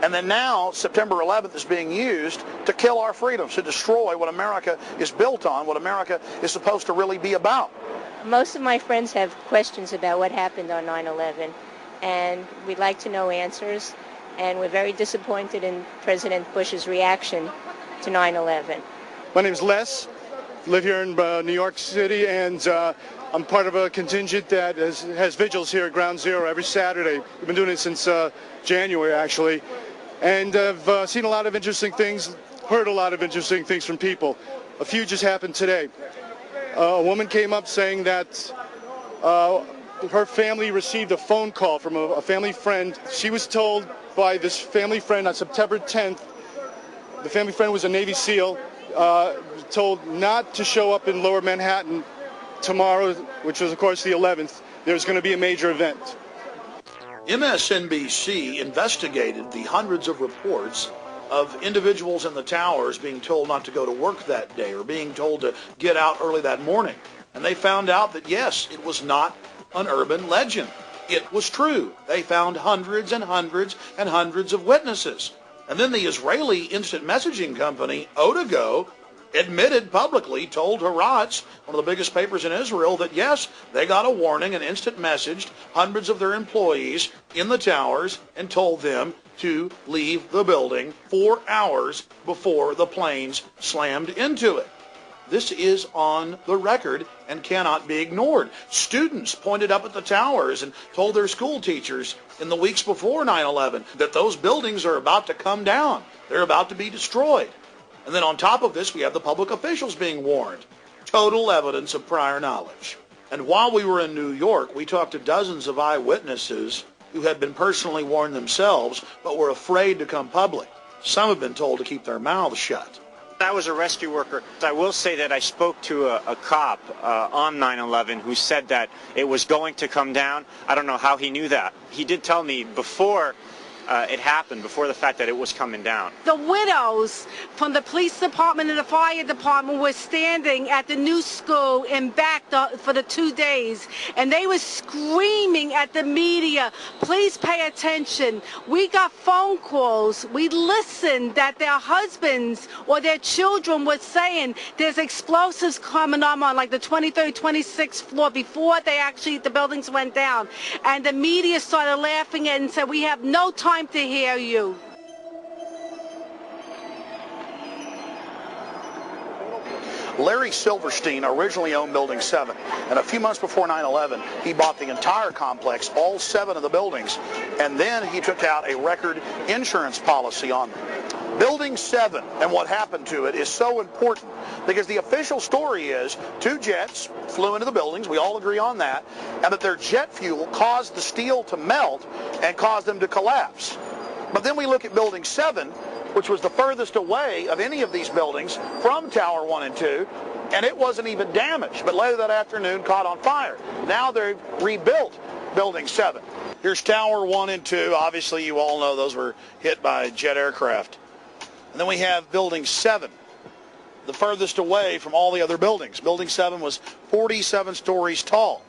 And then now, September 11th is being used to kill our freedoms, to destroy what America is built on, what America is supposed to really be about. Most of my friends have questions about what happened on 9/11, and we'd like to know answers, and we're very disappointed in President Bush's reaction to 9/11. My name is Les. I live here in New York City, and I'm part of a contingent that has vigils here at Ground Zero every Saturday. We've been doing it since January, actually. And I've seen a lot of interesting things, heard a lot of interesting things from people. A few just happened today. A woman came up saying that her family received a phone call from a family friend. She was told by this family friend on September 10th, the family friend was a Navy SEAL, told not to show up in Lower Manhattan tomorrow, which was, of course, the 11th. There's going to be a major event. MSNBC investigated the hundreds of reports of individuals in the towers being told not to go to work that day or being told to get out early that morning. And they found out that, yes, it was not an urban legend. It was true. They found hundreds and hundreds and hundreds of witnesses. And then the Israeli instant messaging company, Otago, admitted publicly, told Haaretz, one of the biggest papers in Israel, that yes, they got a warning and instant messaged hundreds of their employees in the towers and told them to leave the building 4 hours before the planes slammed into it. This is on the record and cannot be ignored. Students pointed up at the towers and told their school teachers in the weeks before 9/11 that those buildings are about to come down. They're about to be destroyed. And then on top of this, we have the public officials being warned. Total evidence of prior knowledge. And while we were in New York, we talked to dozens of eyewitnesses who had been personally warned themselves but were afraid to come public. Some have been told to keep their mouths shut. I was a rescue worker. I will say that I spoke to a cop on 9/11 who said that it was going to come down. I don't know how he knew that. He did tell me before it happened, before the fact that it was coming down. The widows from the police department and the fire department were standing at the new school and back for the 2 days, and they were screaming at the media, please pay attention. We got phone calls. We listened that their husbands or their children were saying there's explosives coming on like the 23rd, 26th floor before the buildings went down. And the media started laughing and said, we have no time to hear you. Larry Silverstein originally owned Building 7, and a few months before 9/11, he bought the entire complex, all 7 of the buildings, and then he took out a record insurance policy on them. Building 7 and what happened to it is so important because the official story is 2 jets flew into the buildings, we all agree on that, and that their jet fuel caused the steel to melt and caused them to collapse. But then we look at Building 7, which was the furthest away of any of these buildings from Tower 1 and 2, and it wasn't even damaged, but later that afternoon caught on fire. Now they've rebuilt Building 7. Here's Tower 1 and 2. Obviously, you all know those were hit by jet aircraft. And then we have Building 7, the furthest away from all the other buildings. Building 7 was 47 stories tall.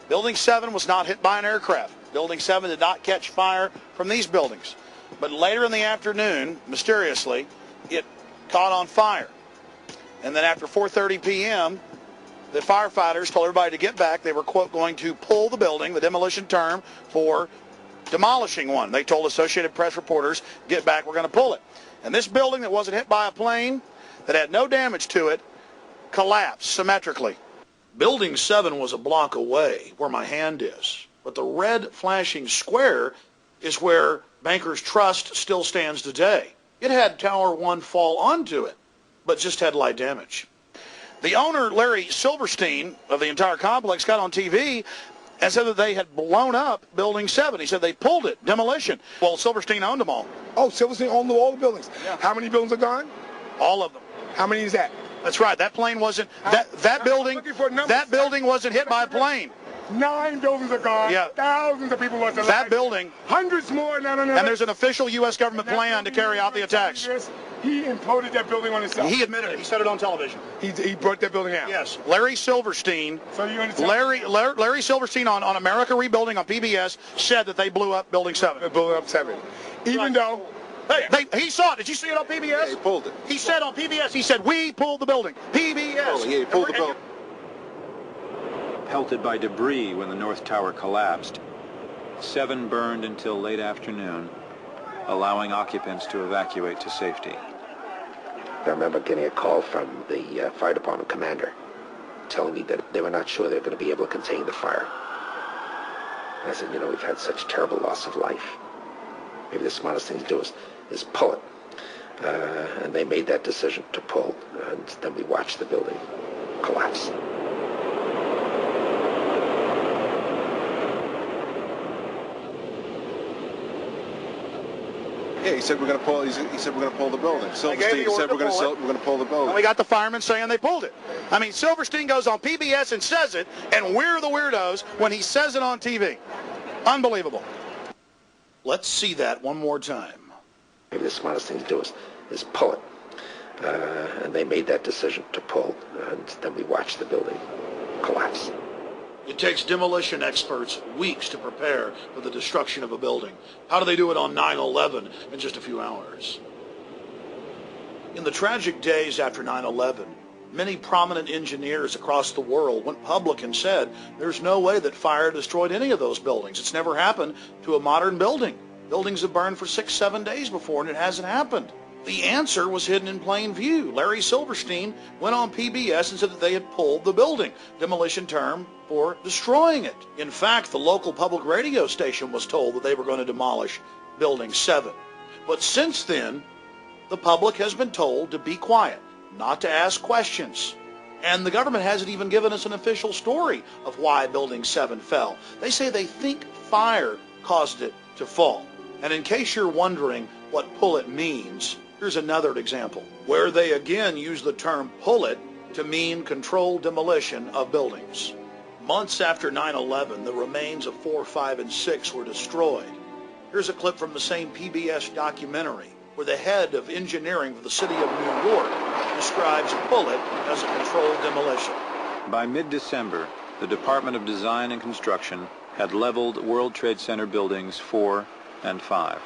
Building 7 was not hit by an aircraft. Building 7 did not catch fire from these buildings. But later in the afternoon, mysteriously, it caught on fire. And then after 4:30 p.m., the firefighters told everybody to get back. They were, quote, going to pull the building, the demolition term for demolishing one. They told Associated Press reporters, get back, we're going to pull it. And this building that wasn't hit by a plane, that had no damage to it, collapsed symmetrically. Building 7 was a block away where my hand is. But the red flashing square is where Bankers Trust still stands today. It had Tower 1 fall onto it, but just had light damage. The owner, Larry Silverstein, of the entire complex, got on TV and said that they had blown up Building 7. He said they pulled it, demolition. Well, Silverstein owned them all. Oh, Silverstein owned all the buildings. Yeah. How many buildings are gone? All of them. How many is that? That's right. That plane wasn't, that building wasn't hit by a plane. 9 buildings are gone. Yeah. Thousands of people lost their lives. That building. Hundreds more. No. And there's an official U.S. government plan to carry out the attacks. He imploded that building on himself. He admitted it. He said it on television. He brought that building out. Yes. Larry Silverstein. So you understand? Larry Silverstein on America Rebuilding on PBS said that they blew up Building 7. They blew up 7. Even though. Hey, he saw it. Did you see it on PBS? Yeah, he pulled it. He said on PBS, he said, we pulled the building. PBS. Oh, yeah, he pulled the building. Pelted by debris when the North Tower collapsed. 7 burned until late afternoon, allowing occupants to evacuate to safety. I remember getting a call from the fire department commander telling me that they were not sure they were going to be able to contain the fire. And I said, you know, we've had such terrible loss of life. Maybe the smartest thing to do is pull it. And they made that decision to pull, and then we watched the building collapse. Yeah, he said we're going to pull. He said we're going to pull the building. Silverstein said we're going to pull the building. And we got the firemen saying they pulled it. I mean, Silverstein goes on PBS and says it, and we're the weirdos when he says it on TV. Unbelievable. Let's see that one more time. Maybe the smartest thing to do is pull it. And they made that decision to pull, and then we watched the building collapse. It takes demolition experts weeks to prepare for the destruction of a building. How do they do it on 9/11 in just a few hours? In the tragic days after 9/11, many prominent engineers across the world went public and said there's no way that fire destroyed any of those buildings. It's never happened to a modern building. Buildings have burned for 6-7 days before, and it hasn't happened. The answer was hidden in plain view. Larry Silverstein went on PBS and said that they had pulled the building, demolition term for destroying it. In fact, the local public radio station was told that they were going to demolish Building 7. But since then, the public has been told to be quiet, not to ask questions. And the government hasn't even given us an official story of why Building 7 fell. They say they think fire caused it to fall. And in case you're wondering what pull it means, here's another example, where they again use the term pull it to mean controlled demolition of buildings. Months after 9/11, the remains of 4, 5, and 6 were destroyed. Here's a clip from the same PBS documentary, where the head of engineering for the city of New York describes pull it as a controlled demolition. By mid-December, the Department of Design and Construction had leveled World Trade Center buildings 4 and 5.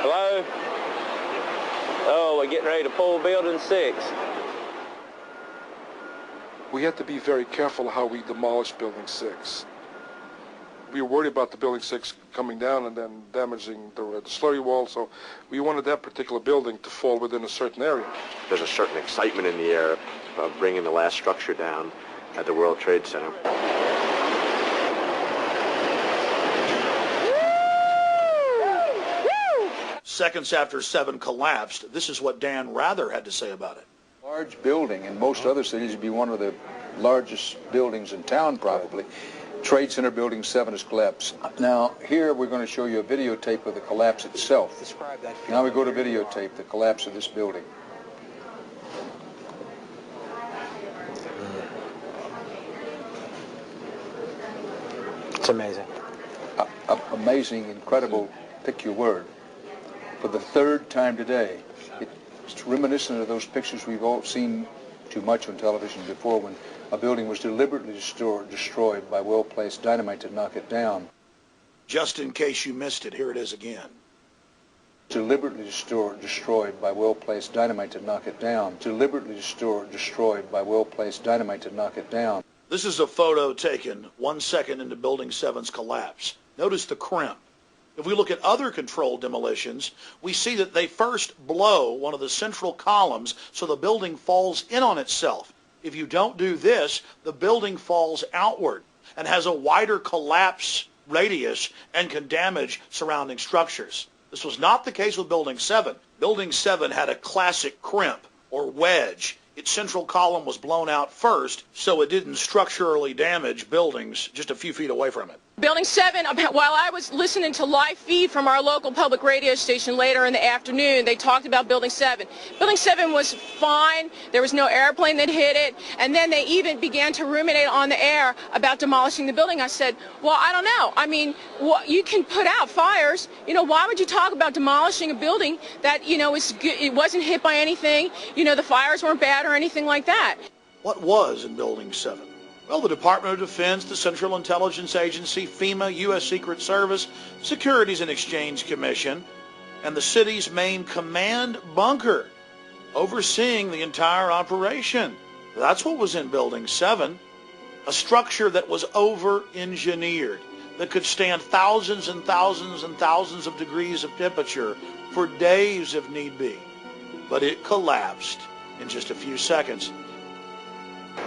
Hello? Oh, we're getting ready to pull building 6. We have to be very careful how we demolish building 6. We were worried about the building 6 coming down and then damaging the slurry wall, so we wanted that particular building to fall within a certain area. There's a certain excitement in the air of bringing the last structure down at the World Trade Center. Seconds after 7 collapsed, this is what Dan Rather had to say about it. Large building. In most other cities, it'd be one of the largest buildings in town, probably. Trade Center Building 7 has collapsed. Now, here we're going to show you a videotape of the collapse itself. Describe that. Now we go to videotape, the collapse of this building. It's amazing. Amazing, incredible, pick your word. For the third time today, it's reminiscent of those pictures we've all seen too much on television before, when a building was deliberately destroyed by well-placed dynamite to knock it down. Just in case you missed it, here it is again. Deliberately destroyed by well-placed dynamite to knock it down. Deliberately destroyed by well-placed dynamite to knock it down. This is a photo taken 1 second into Building 7's collapse. Notice the crimp. If we look at other controlled demolitions, we see that they first blow one of the central columns so the building falls in on itself. If you don't do this, the building falls outward and has a wider collapse radius and can damage surrounding structures. This was not the case with Building 7. Building 7 had a classic crimp or wedge. Its central column was blown out first, so it didn't structurally damage buildings just a few feet away from it. Building 7, while I was listening to live feed from our local public radio station later in the afternoon, they talked about Building 7. Building 7 was fine. There was no airplane that hit it. And then they even began to ruminate on the air about demolishing the building. I said, well, I don't know. I mean, you can put out fires. You know, why would you talk about demolishing a building that, you know, it wasn't hit by anything? You know, the fires weren't bad or anything like that. What was in Building 7? Well, the Department of Defense, the Central Intelligence Agency, FEMA, U.S. Secret Service, Securities and Exchange Commission, and the city's main command bunker overseeing the entire operation. That's what was in Building 7, a structure that was over-engineered, that could stand thousands and thousands and thousands of degrees of temperature for days if need be. But it collapsed in just a few seconds.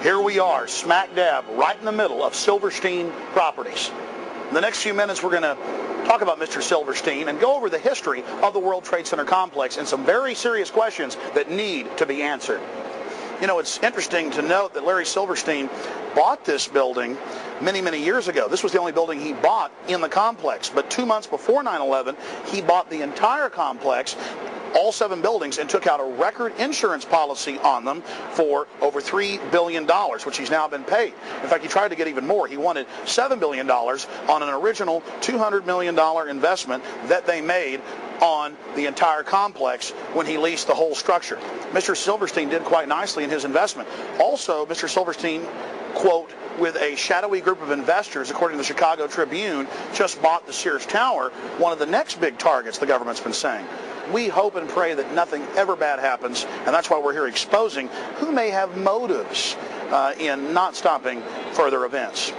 Here we are, smack dab, right in the middle of Silverstein Properties. In the next few minutes, we're going to talk about Mr. Silverstein and go over the history of the World Trade Center complex and some very serious questions that need to be answered. You know, it's interesting to note that Larry Silverstein bought this building many, many years ago. This was the only building he bought in the complex. But 2 months before 9/11, he bought the entire complex, all 7 buildings, and took out a record insurance policy on them for over $3 billion, which he's now been paid. In fact, he tried to get even more. He wanted $7 billion on an original $200 million investment that they made on the entire complex when he leased the whole structure. Mr. Silverstein did quite nicely in his investment. Also, Mr. Silverstein, quote, with a shadowy group of investors, according to the Chicago Tribune, just bought the Sears Tower, one of the next big targets the government's been saying. We hope and pray that nothing ever bad happens, and that's why we're here exposing who may have motives in not stopping further events.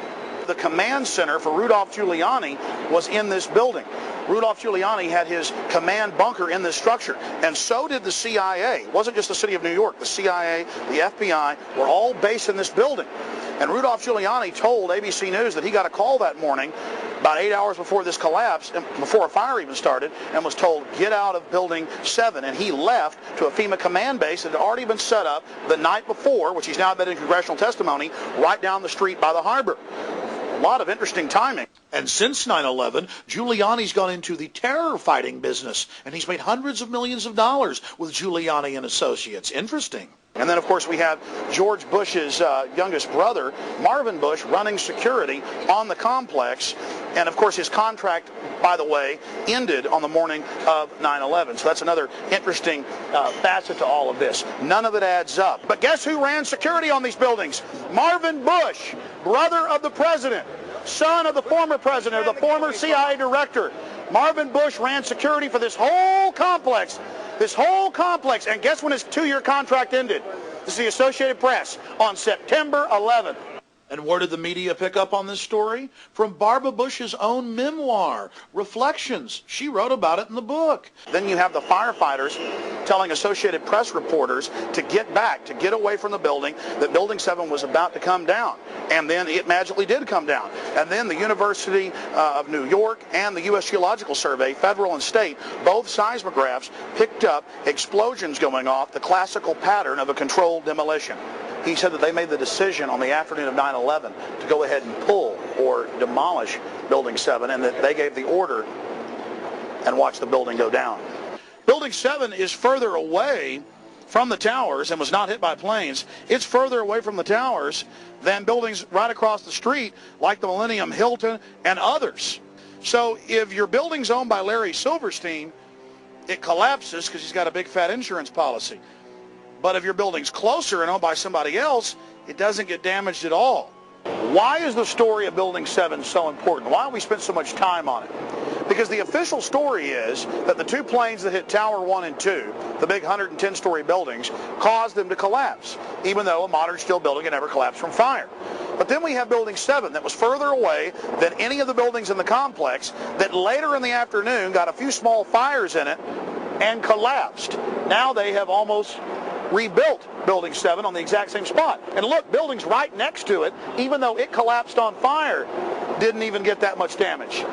The command center for Rudolph Giuliani was in this building. Rudolph Giuliani had his command bunker in this structure, and so did the CIA. It wasn't just the city of New York. The CIA, the FBI were all based in this building. And Rudolph Giuliani told ABC News that he got a call that morning about 8 hours before this collapse, before a fire even started, and was told, get out of Building 7. And he left to a FEMA command base that had already been set up the night before, which he's now admitted in congressional testimony, right down the street by the harbor. lot of interesting timing. And since 9/11, Giuliani's gone into the terror fighting business, and he's made hundreds of millions of dollars with Giuliani and Associates. Interesting. And then, of course, we have George Bush's youngest brother, Marvin Bush, running security on the complex. And, of course, his contract, by the way, ended on the morning of 9/11. So that's another interesting facet to all of this. None of it adds up. But guess who ran security on these buildings? Marvin Bush, brother of the president, son of the former president, or the former CIA director. Marvin Bush ran security for this whole complex. This whole complex. And guess when his 2-year contract ended? This is the Associated Press on September 11th. And where did the media pick up on this story? From Barbara Bush's own memoir, Reflections. She wrote about it in the book. Then you have the firefighters telling Associated Press reporters to get back, to get away from the building, that Building 7 was about to come down. And then it magically did come down. And then the University of New York and the U.S. Geological Survey, federal and state, both seismographs picked up explosions going off, the classical pattern of a controlled demolition. He said that they made the decision on the afternoon of 9/11 to go ahead and pull or demolish Building 7, and that they gave the order and watched the building go down. Building 7 is further away from the towers and was not hit by planes. It's further away from the towers than buildings right across the street like the Millennium Hilton and others. So if your building's owned by Larry Silverstein, it collapses because he's got a big fat insurance policy. But if your building's closer and owned by somebody else, it doesn't get damaged at all. Why is the story of Building 7 so important? Why have we spent so much time on it? Because the official story is that the 2 planes that hit Tower 1 and 2, the big 110-story buildings, caused them to collapse, even though a modern steel building had never collapsed from fire. But then we have Building 7 that was further away than any of the buildings in the complex that later in the afternoon got a few small fires in it and collapsed. Now they have almost rebuilt Building 7 on the exact same spot. And look, buildings right next to it, even though it collapsed on fire, didn't even get that much damage.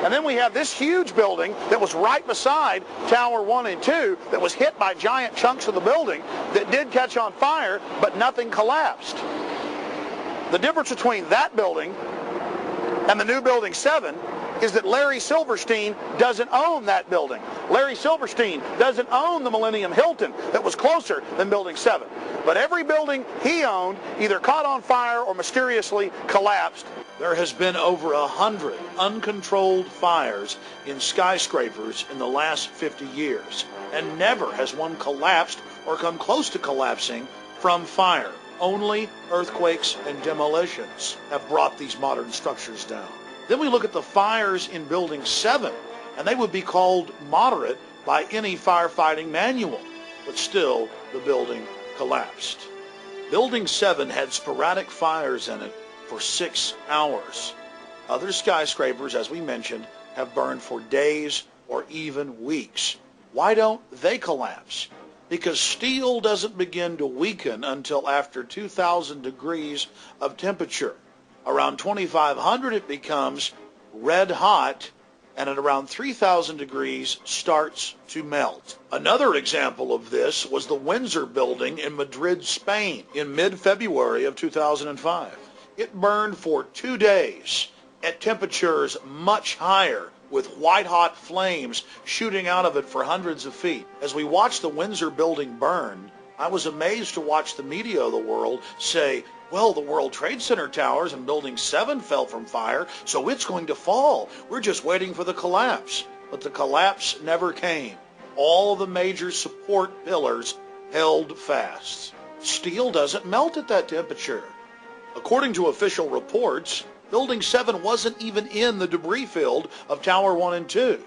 And then we have this huge building that was right beside Tower 1 and 2 that was hit by giant chunks of the building that did catch on fire, but nothing collapsed. The difference between that building and the new Building 7 is that Larry Silverstein doesn't own that building. Larry Silverstein doesn't own the Millennium Hilton that was closer than Building 7. But every building he owned either caught on fire or mysteriously collapsed. There has been over 100 uncontrolled fires in skyscrapers in the last 50 years, and never has one collapsed or come close to collapsing from fire. Only earthquakes and demolitions have brought these modern structures down. Then we look at the fires in Building 7, and they would be called moderate by any firefighting manual, but still the building collapsed. Building 7 had sporadic fires in it for 6 hours. Other skyscrapers, as we mentioned, have burned for days or even weeks. Why don't they collapse? Because steel doesn't begin to weaken until after 2,000 degrees of temperature. Around 2,500 it becomes red hot, and at around 3,000 degrees starts to melt. Another example of this was the Windsor building in Madrid, Spain in mid-February of 2005. It burned for 2 days at temperatures much higher, with white-hot flames shooting out of it for hundreds of feet. As we watched the Windsor building burn, I was amazed to watch the media of the world say, well, the World Trade Center towers and Building 7 fell from fire, so it's going to fall. We're just waiting for the collapse. But the collapse never came. All the major support pillars held fast. Steel doesn't melt at that temperature. According to official reports, Building 7 wasn't even in the debris field of Tower 1 and 2.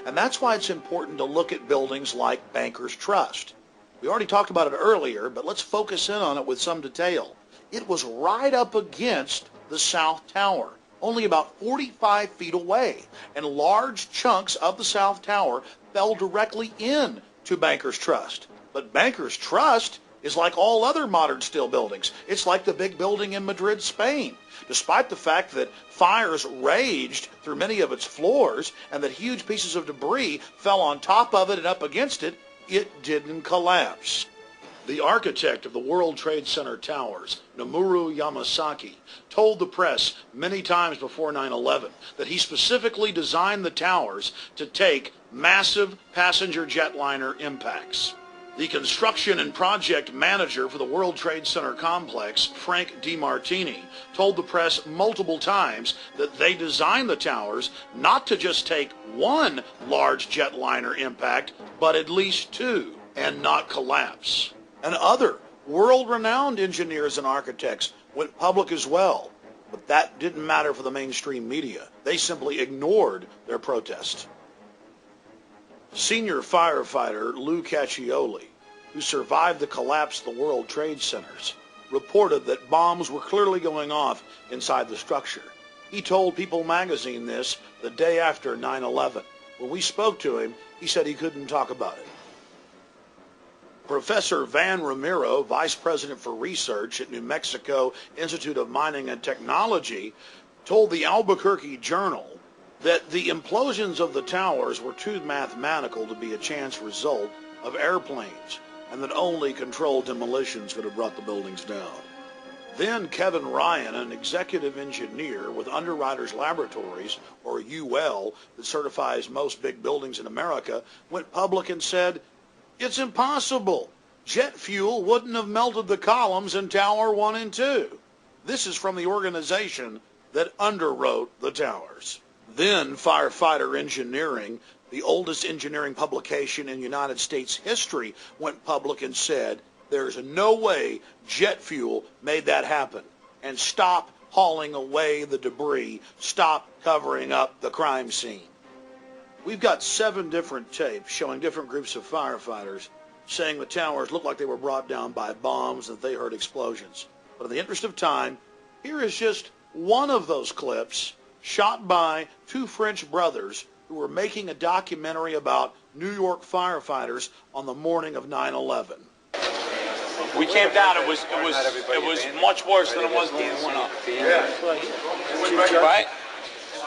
And that's why it's important to look at buildings like Bankers Trust. We already talked about it earlier, but let's focus in on it with some detail. It was right up against the South Tower, only about 45 feet away, and large chunks of the South Tower fell directly into Bankers Trust. But Bankers Trust is like all other modern steel buildings. It's like the big building in Madrid, Spain. Despite the fact that fires raged through many of its floors and that huge pieces of debris fell on top of it and up against it, it didn't collapse. The architect of the World Trade Center towers, Nomura Yamasaki, told the press many times before 9/11 that he specifically designed the towers to take massive passenger jetliner impacts. The construction and project manager for the World Trade Center complex, Frank DiMartini, told the press multiple times that they designed the towers not to just take one large jetliner impact, but at least two, and not collapse. And other world-renowned engineers and architects went public as well, but that didn't matter for the mainstream media. They simply ignored their protest. Senior firefighter Lou Caccioli, who survived the collapse of the World Trade Centers, reported that bombs were clearly going off inside the structure. He told People magazine this the day after 9/11. When we spoke to him, he said he couldn't talk about it. Professor Van Ramiro, Vice President for Research at New Mexico Institute of Mining and Technology, told the Albuquerque Journal that the implosions of the towers were too mathematical to be a chance result of airplanes, and that only controlled demolitions could have brought the buildings down. Then Kevin Ryan, an executive engineer with Underwriters Laboratories, or UL, that certifies most big buildings in America, went public and said, "It's impossible. Jet fuel wouldn't have melted the columns in Tower 1 and 2. This is from the organization that underwrote the towers. Then Firefighter Engineering, the oldest engineering publication in United States history, went public and said, there's no way jet fuel made that happen. And stop hauling away the debris. Stop covering up the crime scene. We've got 7 different tapes showing different groups of firefighters saying the towers looked like they were brought down by bombs and they heard explosions. But in the interest of time, here is just one of those clips shot by 2 French brothers who were making a documentary about New York firefighters on the morning of 9/11. We came down. It was much worse than it was when we went up. Right?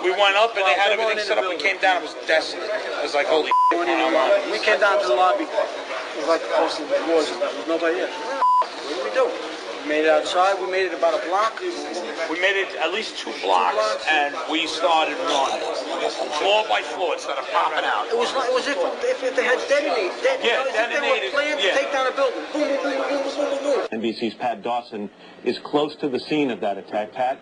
We went up and they had everything set up. We came down. It was desolate. It was like holy. We came down to the lobby. It was like the post of the wars. There was nobody there. What did we do? We made it outside. We made it about a block. We made it at least 2 blocks, and we started running. Floor by floor, it started popping out. It was if they had detonated. They were planned to take down a building. Boom, boom, boom, boom, boom, boom, boom. NBC's Pat Dawson is close to the scene of that attack. Pat?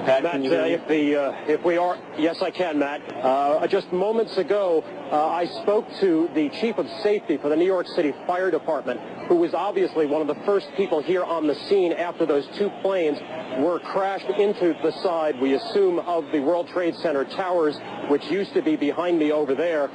Pat, Matt, can you hear if we are, yes, I can, Matt. Just moments ago, I spoke to the chief of safety for the New York City Fire Department, who was obviously one of the first people here on the scene after those 2 planes were crashed into the side, we assume, of the World Trade Center towers, which used to be behind me over there.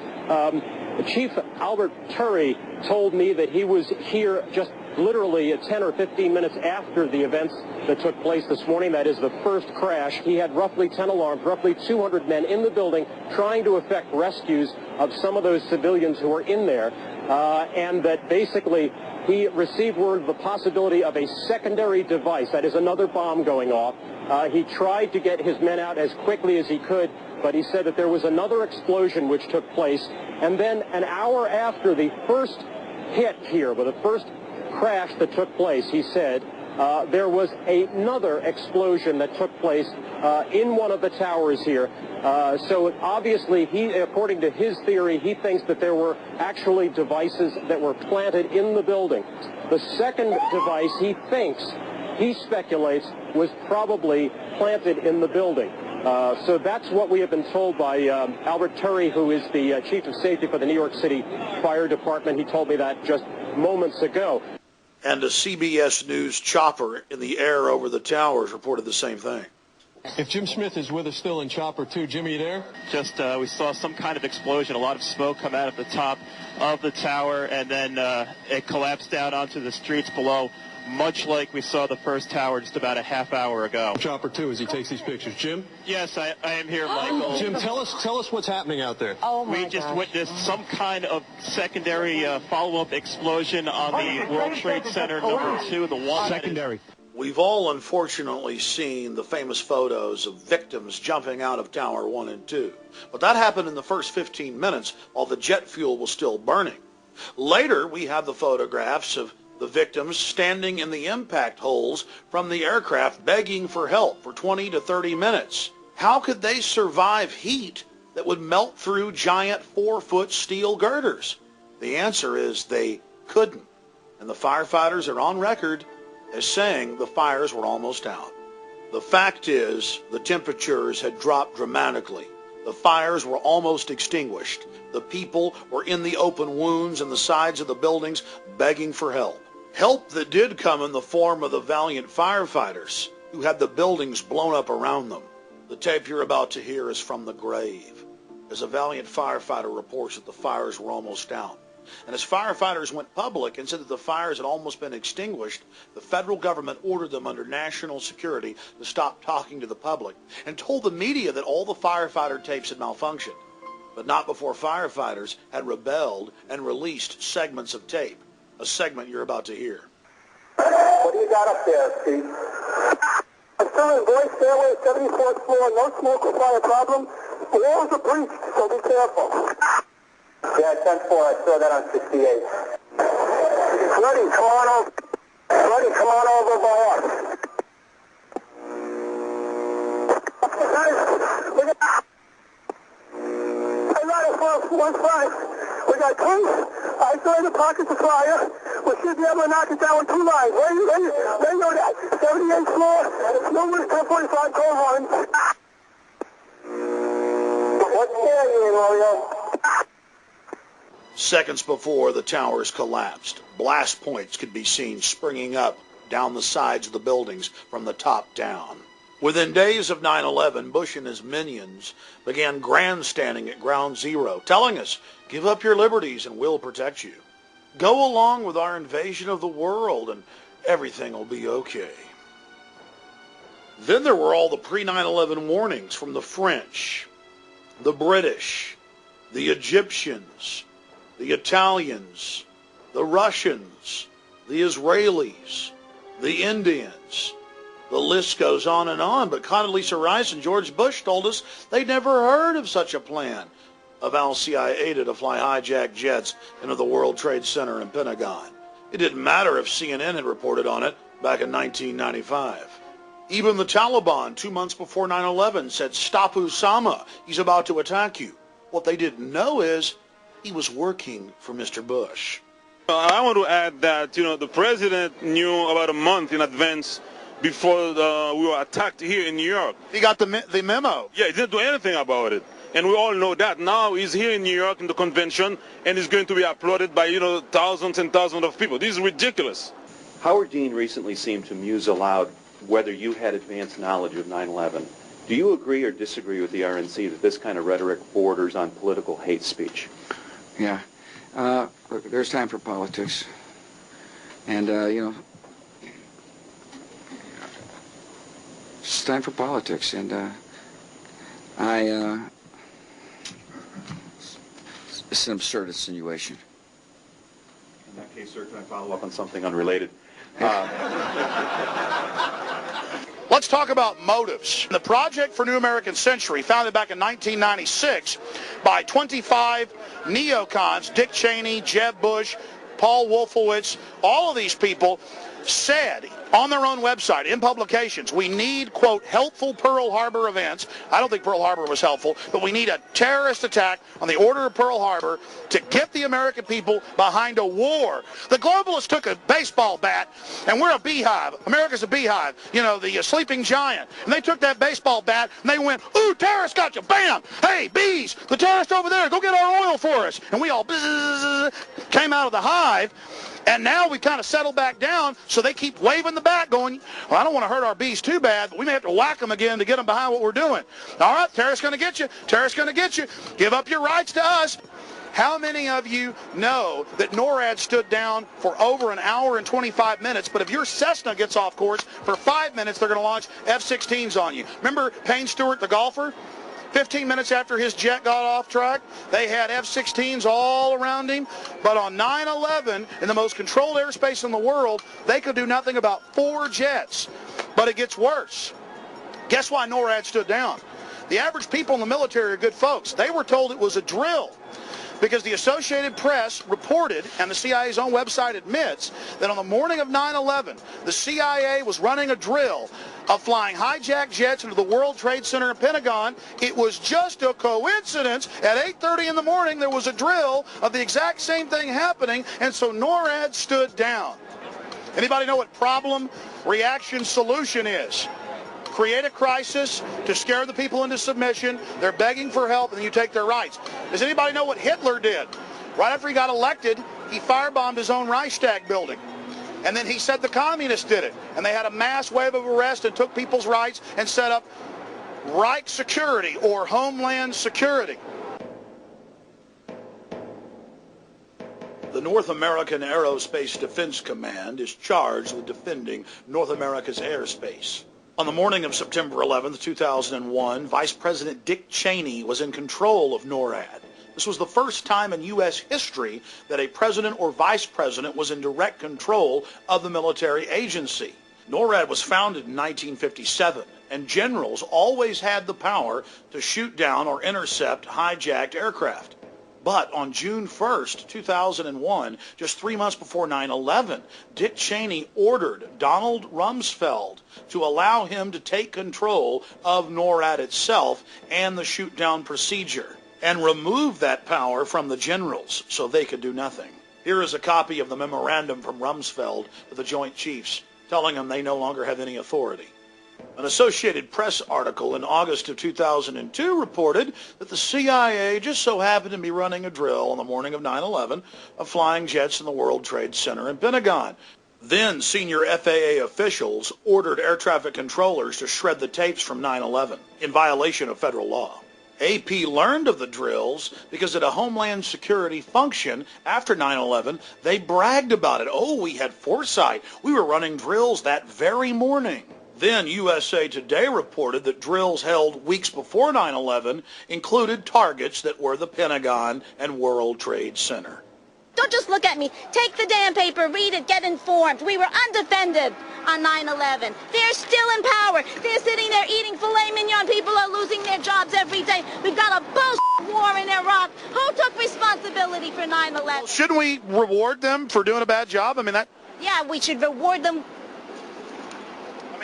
Chief Albert Turry told me that he was here just literally 10 or 15 minutes after the events that took place this morning. That is the first crash. He had roughly 10 alarms, roughly 200 men in the building trying to effect rescues of some of those civilians who were in there, and that basically he received word of the possibility of a secondary device, that is another bomb going off. He tried to get his men out as quickly as he could, but he said that there was another explosion which took place, and then an hour after the first hit here, with the first crash that took place, he said, there was another explosion that took place in one of the towers here. So obviously, according to his theory, he thinks that there were actually devices that were planted in the building. The second device he speculates, was probably planted in the building. So that's what we have been told by Albert Turry, who is the chief of safety for the New York City Fire Department. He told me that just moments ago. And a CBS News chopper in the air over the towers reported the same thing. If Jim Smith is with us still in chopper 2, Jimmy, you there? Just we saw some kind of explosion, a lot of smoke come out of the top of the tower, and then it collapsed down onto the streets below, much like we saw the first tower just about a half hour ago. Chopper 2 as he takes these pictures. Jim? Yes, I am here, Michael. Jim, tell us what's happening out there. We just witnessed some kind of secondary follow-up explosion on the World Trade Center number 2, the one secondary. We've all unfortunately seen the famous photos of victims jumping out of Tower 1 and 2. But that happened in the first 15 minutes while the jet fuel was still burning. Later, we have the photographs of the victims standing in the impact holes from the aircraft begging for help for 20 to 30 minutes. How could they survive heat that would melt through giant 4-foot steel girders? The answer is they couldn't. And the firefighters are on record as saying the fires were almost out. The fact is, the temperatures had dropped dramatically. The fires were almost extinguished. The people were in the open wounds in the sides of the buildings begging for help. Help that did come in the form of the valiant firefighters who had the buildings blown up around them. The tape you're about to hear is from the grave, as a valiant firefighter reports that the fires were almost out. And as firefighters went public and said that the fires had almost been extinguished, the federal government ordered them under national security to stop talking to the public and told the media that all the firefighter tapes had malfunctioned, but not before firefighters had rebelled and released segments of tape, a segment you're about to hear. What do you got up there, Steve? I'm still in voice stairway, 74th floor, no smoke or fire problem. The walls are breached, so be careful. Yeah, 10-4, I saw that on 68. Freddie, come on over. Freddie, come on over by us. Guys, we got... I got it for 1-5. We got police, isolated pockets of fire. We should be able to knock it down with 2 lines. Where you know that? 78th floor, no with 1045, go home. What's scaring you, Mario? Seconds before the towers collapsed, blast points could be seen springing up down the sides of the buildings from the top down. Within days of 9/11, Bush and his minions began grandstanding at Ground Zero, telling us, give up your liberties and we'll protect you. Go along with our invasion of the world and everything will be okay. Then there were all the pre-9/11 warnings from the French, the British, the Egyptians, the Italians, the Russians, the Israelis, the Indians. The list goes on, but Condoleezza Rice and George Bush told us they'd never heard of such a plan of al-CIA to fly hijacked jets into the World Trade Center and Pentagon. It didn't matter if CNN had reported on it back in 1995. Even the Taliban, 2 months before 9/11, said, stop Osama, he's about to attack you. What they didn't know is he was working for Mr. Bush. I want to add that, the president knew about a month in advance before we were attacked here in New York. He got the memo. Yeah, he didn't do anything about it. And we all know that. Now he's here in New York in the convention, and he's going to be applauded by, thousands and thousands of people. This is ridiculous. Howard Dean recently seemed to muse aloud whether you had advanced knowledge of 9/11. Do you agree or disagree with the RNC that this kind of rhetoric borders on political hate speech? Yeah. Look, there's time for politics. And, it's time for politics. And, it's an absurd insinuation. In that case, sir, can I follow up on something unrelated? Let's talk about motives. The Project for New American Century, founded back in 1996 by 25 neocons, Dick Cheney, Jeb Bush, Paul Wolfowitz, all of these people said on their own website, in publications, we need, quote, helpful Pearl Harbor events. I don't think Pearl Harbor was helpful, but we need a terrorist attack on the order of Pearl Harbor to get the American people behind a war. The globalists took a baseball bat, and we're a beehive. America's a beehive, the sleeping giant. And they took that baseball bat, and they went, ooh, terrorists got you, bam! Hey, bees, the terrorist over there, go get our oil for us. And we all came out of the hive. And now we kind of settled back down, so they keep waving the bat going, well, I don't want to hurt our bees too bad, but we may have to whack them again to get them behind what we're doing. All right, terrorists going to get you. Terrorists going to get you. Give up your rights to us. How many of you know that NORAD stood down for over an hour and 25 minutes, but if your Cessna gets off course for 5 minutes, they're going to launch F-16s on you? Remember Payne Stewart, the golfer? 15 minutes after his jet got off track, they had F-16s all around him. But on 9/11, in the most controlled airspace in the world, they could do nothing about 4 jets. But it gets worse. Guess why NORAD stood down? The average people in the military are good folks. They were told it was a drill. because the Associated Press reported, and the CIA's own website admits, that on the morning of 9/11, the CIA was running a drill of flying hijacked jets into the World Trade Center and Pentagon. It was just a coincidence. At 8:30 in the morning, there was a drill of the exact same thing happening, and so NORAD stood down. Anybody know what problem, reaction, solution is? Create a crisis to scare the people into submission. They're begging for help, and then you take their rights. Does anybody know what Hitler did? Right after he got elected, he firebombed his own Reichstag building. And then he said the communists did it. And they had a mass wave of arrest and took people's rights and set up Reich Security, or Homeland Security. The North American Aerospace Defense Command is charged with defending North America's airspace. On the morning of September 11th, 2001, Vice President Dick Cheney was in control of NORAD. This was the first time in U.S. history that a president or vice president was in direct control of the military agency. NORAD was founded in 1957, and generals always had the power to shoot down or intercept hijacked aircraft. But on June 1st, 2001, just 3 months before 9/11, Dick Cheney ordered Donald Rumsfeld to allow him to take control of NORAD itself and the shoot-down procedure, and remove that power from the generals so they could do nothing. Here is a copy of the memorandum from Rumsfeld to the Joint Chiefs, telling them they no longer have any authority. An Associated Press article in August of 2002 reported that the CIA just so happened to be running a drill on the morning of 9/11 of flying jets in the World Trade Center and Pentagon. Then senior FAA officials ordered air traffic controllers to shred the tapes from 9/11 in violation of federal law. AP learned of the drills because at a Homeland Security function after 9/11, they bragged about it. Oh, we had foresight. We were running drills that very morning. Then USA Today reported that drills held weeks before 9/11 included targets that were the Pentagon and World Trade Center. Don't just look at me. Take the damn paper, read it, get informed. We were undefended on 9/11. They're still in power. They're sitting there eating filet mignon. People are losing their jobs every day. We've got a bullshit war in Iraq. Who took responsibility for 9/11? Well, shouldn't we reward them for doing a bad job? I mean, that... Yeah, we should reward them.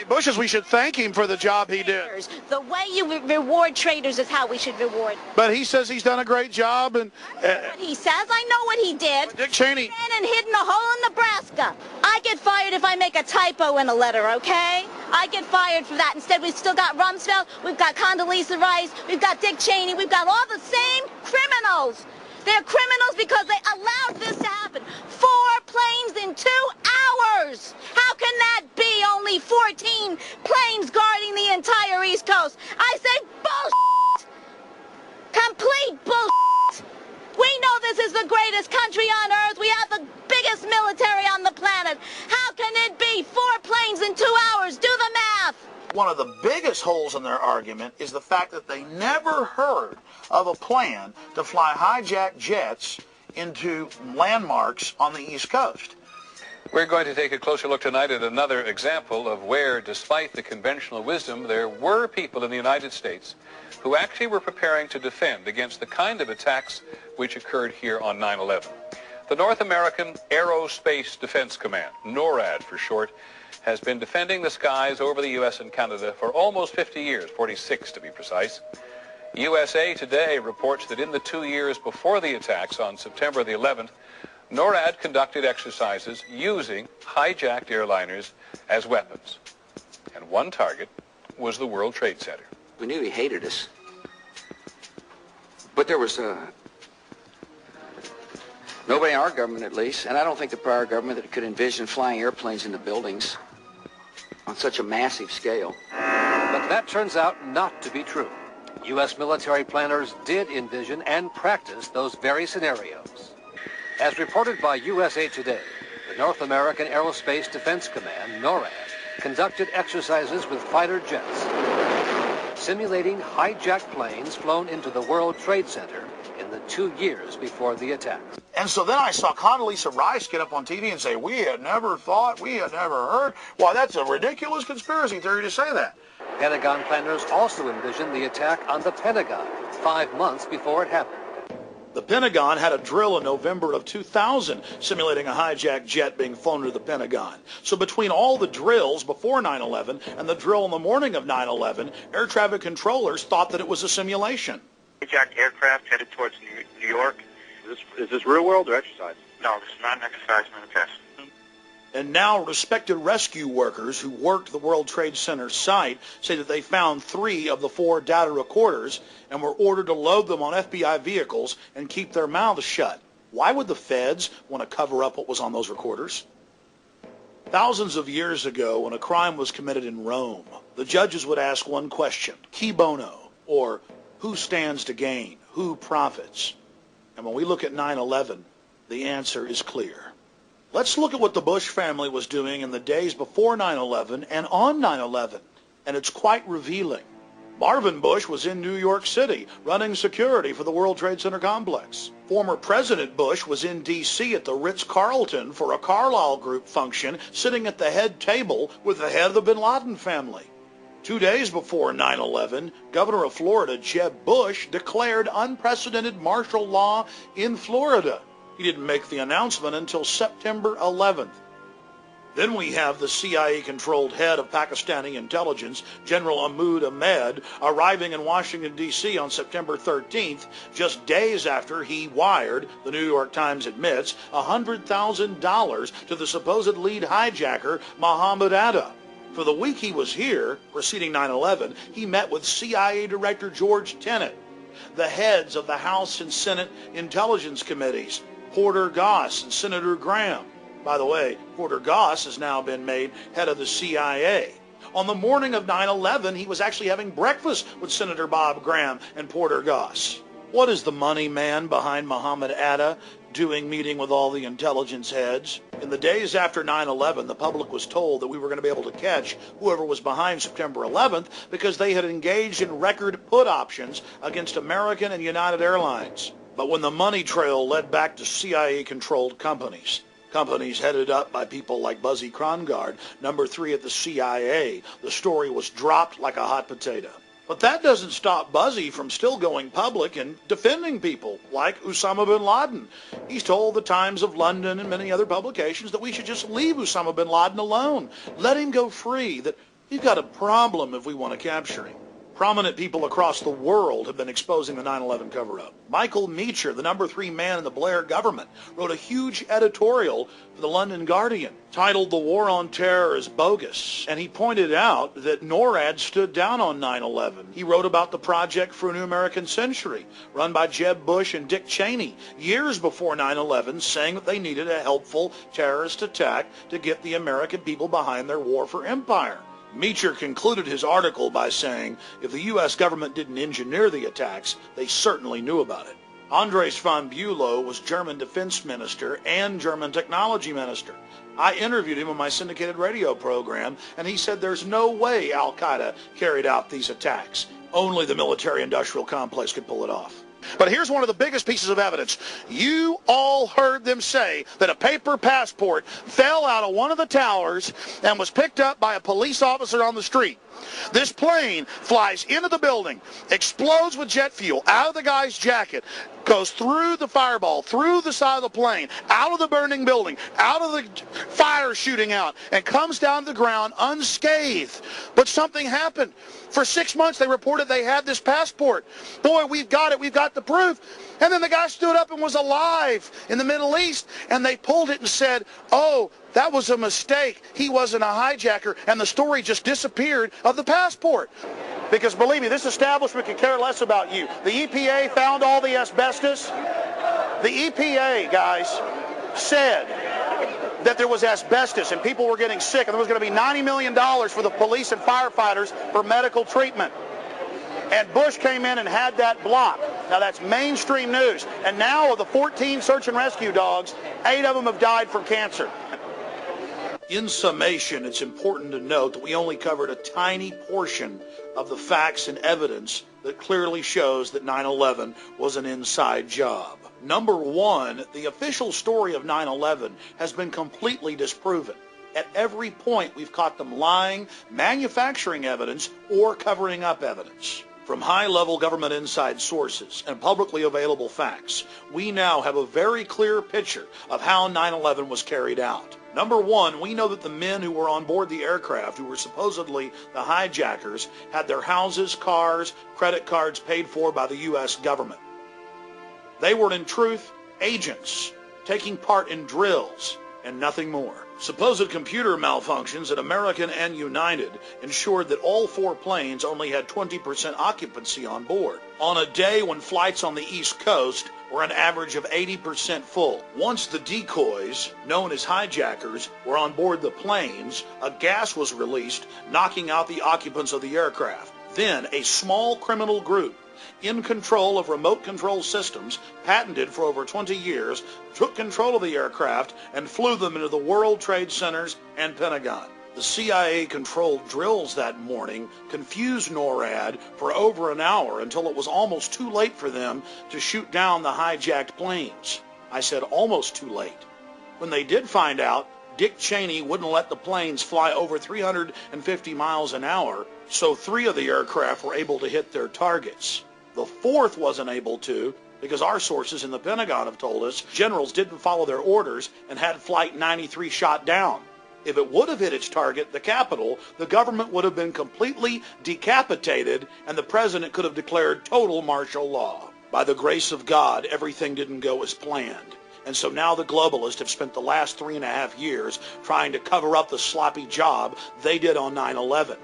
Bushes, we should thank him for the job he did. The way you reward traitors is how we should reward. But he says he's done a great job. And what he says, I know what he did. Dick Cheney ran and hid in a hole in Nebraska. I get fired if I make a typo in a letter, okay? I get fired for that. Instead, we've still got Rumsfeld, we've got Condoleezza Rice, we've got Dick Cheney, we've got all the same criminals. They're criminals because they allowed this to happen. 4 planes in 2 hours. How can that be? Only 14 planes guarding the entire East Coast. I say bullshit. Complete bullshit. We know this is the greatest country on earth. We have the biggest military on the planet. How can it be 4 planes in 2 hours? Do the math. One of the biggest holes in their argument is the fact that they never heard of a plan to fly hijacked jets into landmarks on the East Coast. We're going to take a closer look tonight at another example of where, despite the conventional wisdom, there were people in the United States who actually were preparing to defend against the kind of attacks which occurred here on 9/11. The North American Aerospace Defense Command, NORAD for short, has been defending the skies over the U.S. and Canada for almost 50 years, 46 to be precise. USA Today reports that in the 2 years before the attacks on September the 11th, NORAD conducted exercises using hijacked airliners as weapons. And one target was the World Trade Center. We knew he hated us. But there was nobody in our government, at least, and I don't think the prior government, that could envision flying airplanes into buildings on such a massive scale. But that turns out not to be true. U.S. military planners did envision and practice those very scenarios. As reported by USA Today, the North American Aerospace Defense Command, NORAD, conducted exercises with fighter jets, simulating hijacked planes flown into the World Trade Center in the 2 years before the attacks. And so then I saw Condoleezza Rice get up on TV and say, we had never thought, we had never heard. Why, that's a ridiculous conspiracy theory to say that. Pentagon planners also envisioned the attack on the Pentagon 5 months before it happened. The Pentagon had a drill in November of 2000 simulating a hijacked jet being flown to the Pentagon. So between all the drills before 9/11 and the drill on the morning of 9/11, air traffic controllers thought that it was a simulation. Hijacked aircraft headed towards New York. Is this real world or exercise? No, this is not an exercise, I'm a test. And now respected rescue workers who worked the World Trade Center site say that they found 3 of the 4 data recorders and were ordered to load them on FBI vehicles and keep their mouths shut. Why would the feds want to cover up what was on those recorders? Thousands of years ago, when a crime was committed in Rome, the judges would ask one question, qui bono, or who stands to gain, who profits? And when we look at 9/11, the answer is clear. Let's look at what the Bush family was doing in the days before 9/11 and on 9/11, and it's quite revealing. Marvin Bush was in New York City running security for the World Trade Center complex. Former President Bush was in D.C. at the Ritz-Carlton for a Carlyle Group function, sitting at the head table with the head of the bin Laden family. 2 days before 9/11, Governor of Florida, Jeb Bush, declared unprecedented martial law in Florida. He didn't make the announcement until September 11th. Then we have the CIA-controlled head of Pakistani intelligence, General Mahmoud Ahmed, arriving in Washington, D.C. on September 13th, just days after he wired, the New York Times admits, $100,000 to the supposed lead hijacker, Mohammed Atta. For the week he was here, preceding 9/11, he met with CIA Director George Tenet, the heads of the House and Senate Intelligence Committees, Porter Goss and Senator Graham. By the way, Porter Goss has now been made head of the CIA. On the morning of 9/11, he was actually having breakfast with Senator Bob Graham and Porter Goss. What is the money man behind Mohammed Atta doing meeting with all the intelligence heads? In the days after 9/11, the public was told that we were going to be able to catch whoever was behind September 11th because they had engaged in record put options against American and United Airlines. But when the money trail led back to CIA-controlled companies headed up by people like Buzzy Krongard, number 3 at the CIA, the story was dropped like a hot potato. But that doesn't stop Buzzy from still going public and defending people like Osama bin Laden. He's told the Times of London and many other publications that we should just leave Osama bin Laden alone. Let him go free, that we've got a problem if we want to capture him. Prominent people across the world have been exposing the 9/11 cover-up. Michael Meacher, the number 3 man in the Blair government, wrote a huge editorial for the London Guardian titled "The War on Terror is Bogus," and he pointed out that NORAD stood down on 9/11. He wrote about the Project for a New American Century, run by Jeb Bush and Dick Cheney, years before 9/11, saying that they needed a helpful terrorist attack to get the American people behind their war for empire. Meacher concluded his article by saying, if the U.S. government didn't engineer the attacks, they certainly knew about it. Andres von Bülow was German defense minister and German technology minister. I interviewed him on my syndicated radio program, and he said there's no way Al-Qaeda carried out these attacks. Only the military-industrial complex could pull it off. But here's one of the biggest pieces of evidence. You all heard them say that a paper passport fell out of one of the towers and was picked up by a police officer on the street. This plane flies into the building, explodes with jet fuel out of the guy's jacket, goes through the fireball, through the side of the plane, out of the burning building, out of the fire shooting out, and comes down to the ground unscathed. But something happened. For 6 months they reported they had this passport. Boy, we've got it, we've got the proof. And then the guy stood up and was alive in the Middle East, and they pulled it and said, oh, that was a mistake. He wasn't a hijacker, and the story just disappeared of the passport. Because believe me, this establishment could care less about you. The EPA found all the asbestos. The EPA, guys, said that there was asbestos and people were getting sick, and there was going to be $90 million for the police and firefighters for medical treatment. And Bush came in and had that blocked. Now that's mainstream news. And now of the 14 search and rescue dogs, 8 of them have died from cancer. In summation, it's important to note that we only covered a tiny portion of the facts and evidence that clearly shows that 9/11 was an inside job. Number one, the official story of 9/11 has been completely disproven. At every point, we've caught them lying, manufacturing evidence, or covering up evidence. From high-level government inside sources and publicly available facts, we now have a very clear picture of how 9/11 was carried out. Number one, we know that the men who were on board the aircraft, who were supposedly the hijackers, had their houses, cars, credit cards paid for by the U.S. government. They were, in truth, agents taking part in drills and nothing more. Supposed computer malfunctions at American and United ensured that all 4 planes only had 20% occupancy on board, on a day when flights on the East Coast were an average of 80% full. Once the decoys, known as hijackers, were on board the planes, a gas was released, knocking out the occupants of the aircraft. Then a small criminal group, in control of remote control systems patented for over 20 years, took control of the aircraft and flew them into the World Trade Centers and Pentagon. The CIA-controlled drills that morning confused NORAD for over an hour until it was almost too late for them to shoot down the hijacked planes. I said almost too late. When they did find out, Dick Cheney wouldn't let the planes fly over 350 miles an hour, so 3 of the aircraft were able to hit their targets. The 4th wasn't able to because our sources in the Pentagon have told us generals didn't follow their orders and had Flight 93 shot down. If it would have hit its target, the Capitol, the government would have been completely decapitated and the president could have declared total martial law. By the grace of God, everything didn't go as planned. And so now the globalists have spent the last 3.5 years trying to cover up the sloppy job they did on 9/11.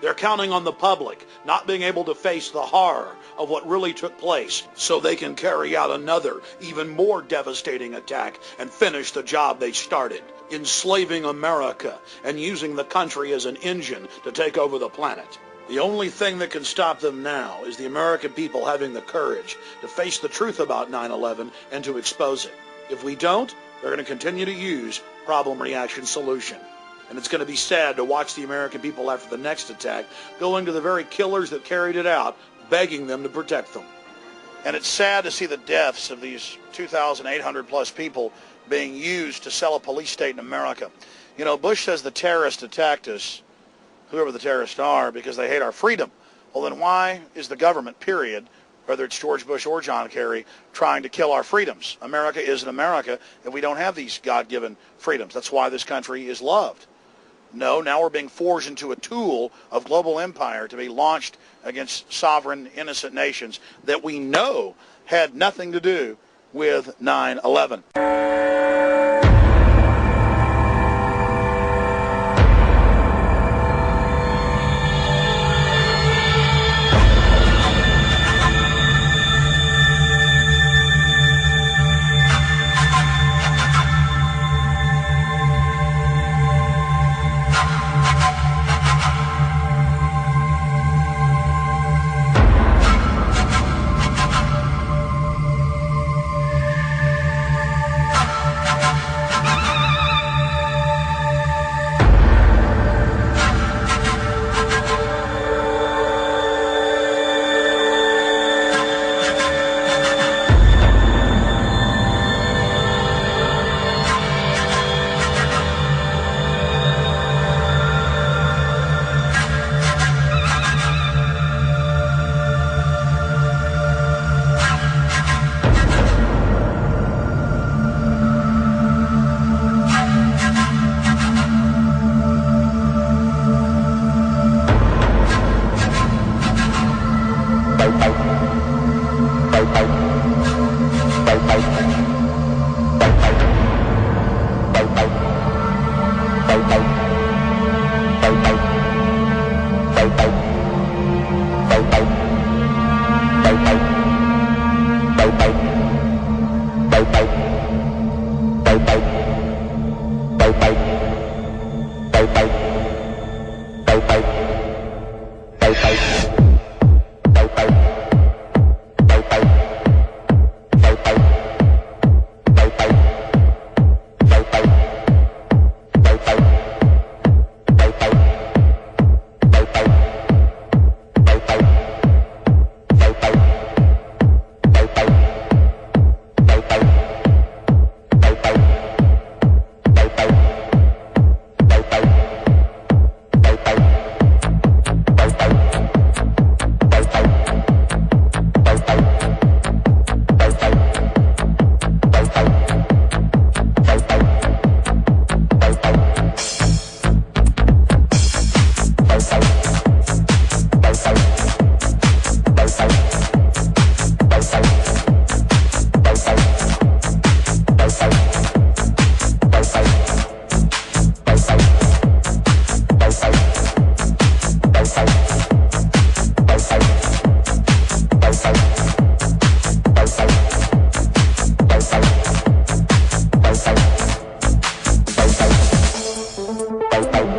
They're counting on the public not being able to face the horror of what really took place so they can carry out another, even more devastating attack and finish the job they started, enslaving America and using the country as an engine to take over the planet. The only thing that can stop them now is the American people having the courage to face the truth about 9/11 and to expose it. If we don't, they're going to continue to use problem, reaction, solution. And it's going to be sad to watch the American people after the next attack going to the very killers that carried it out, begging them to protect them. And it's sad to see the deaths of these 2,800 plus people being used to sell a police state in America. You know, Bush says the terrorists attacked us, whoever the terrorists are, because they hate our freedom. Well, then why is the government, period, whether it's George Bush or John Kerry, trying to kill our freedoms? America isn't America if we don't have these God-given freedoms. That's why this country is loved. No, now we're being forged into a tool of global empire to be launched against sovereign, innocent nations that we know had nothing to do with 9/11. Bye.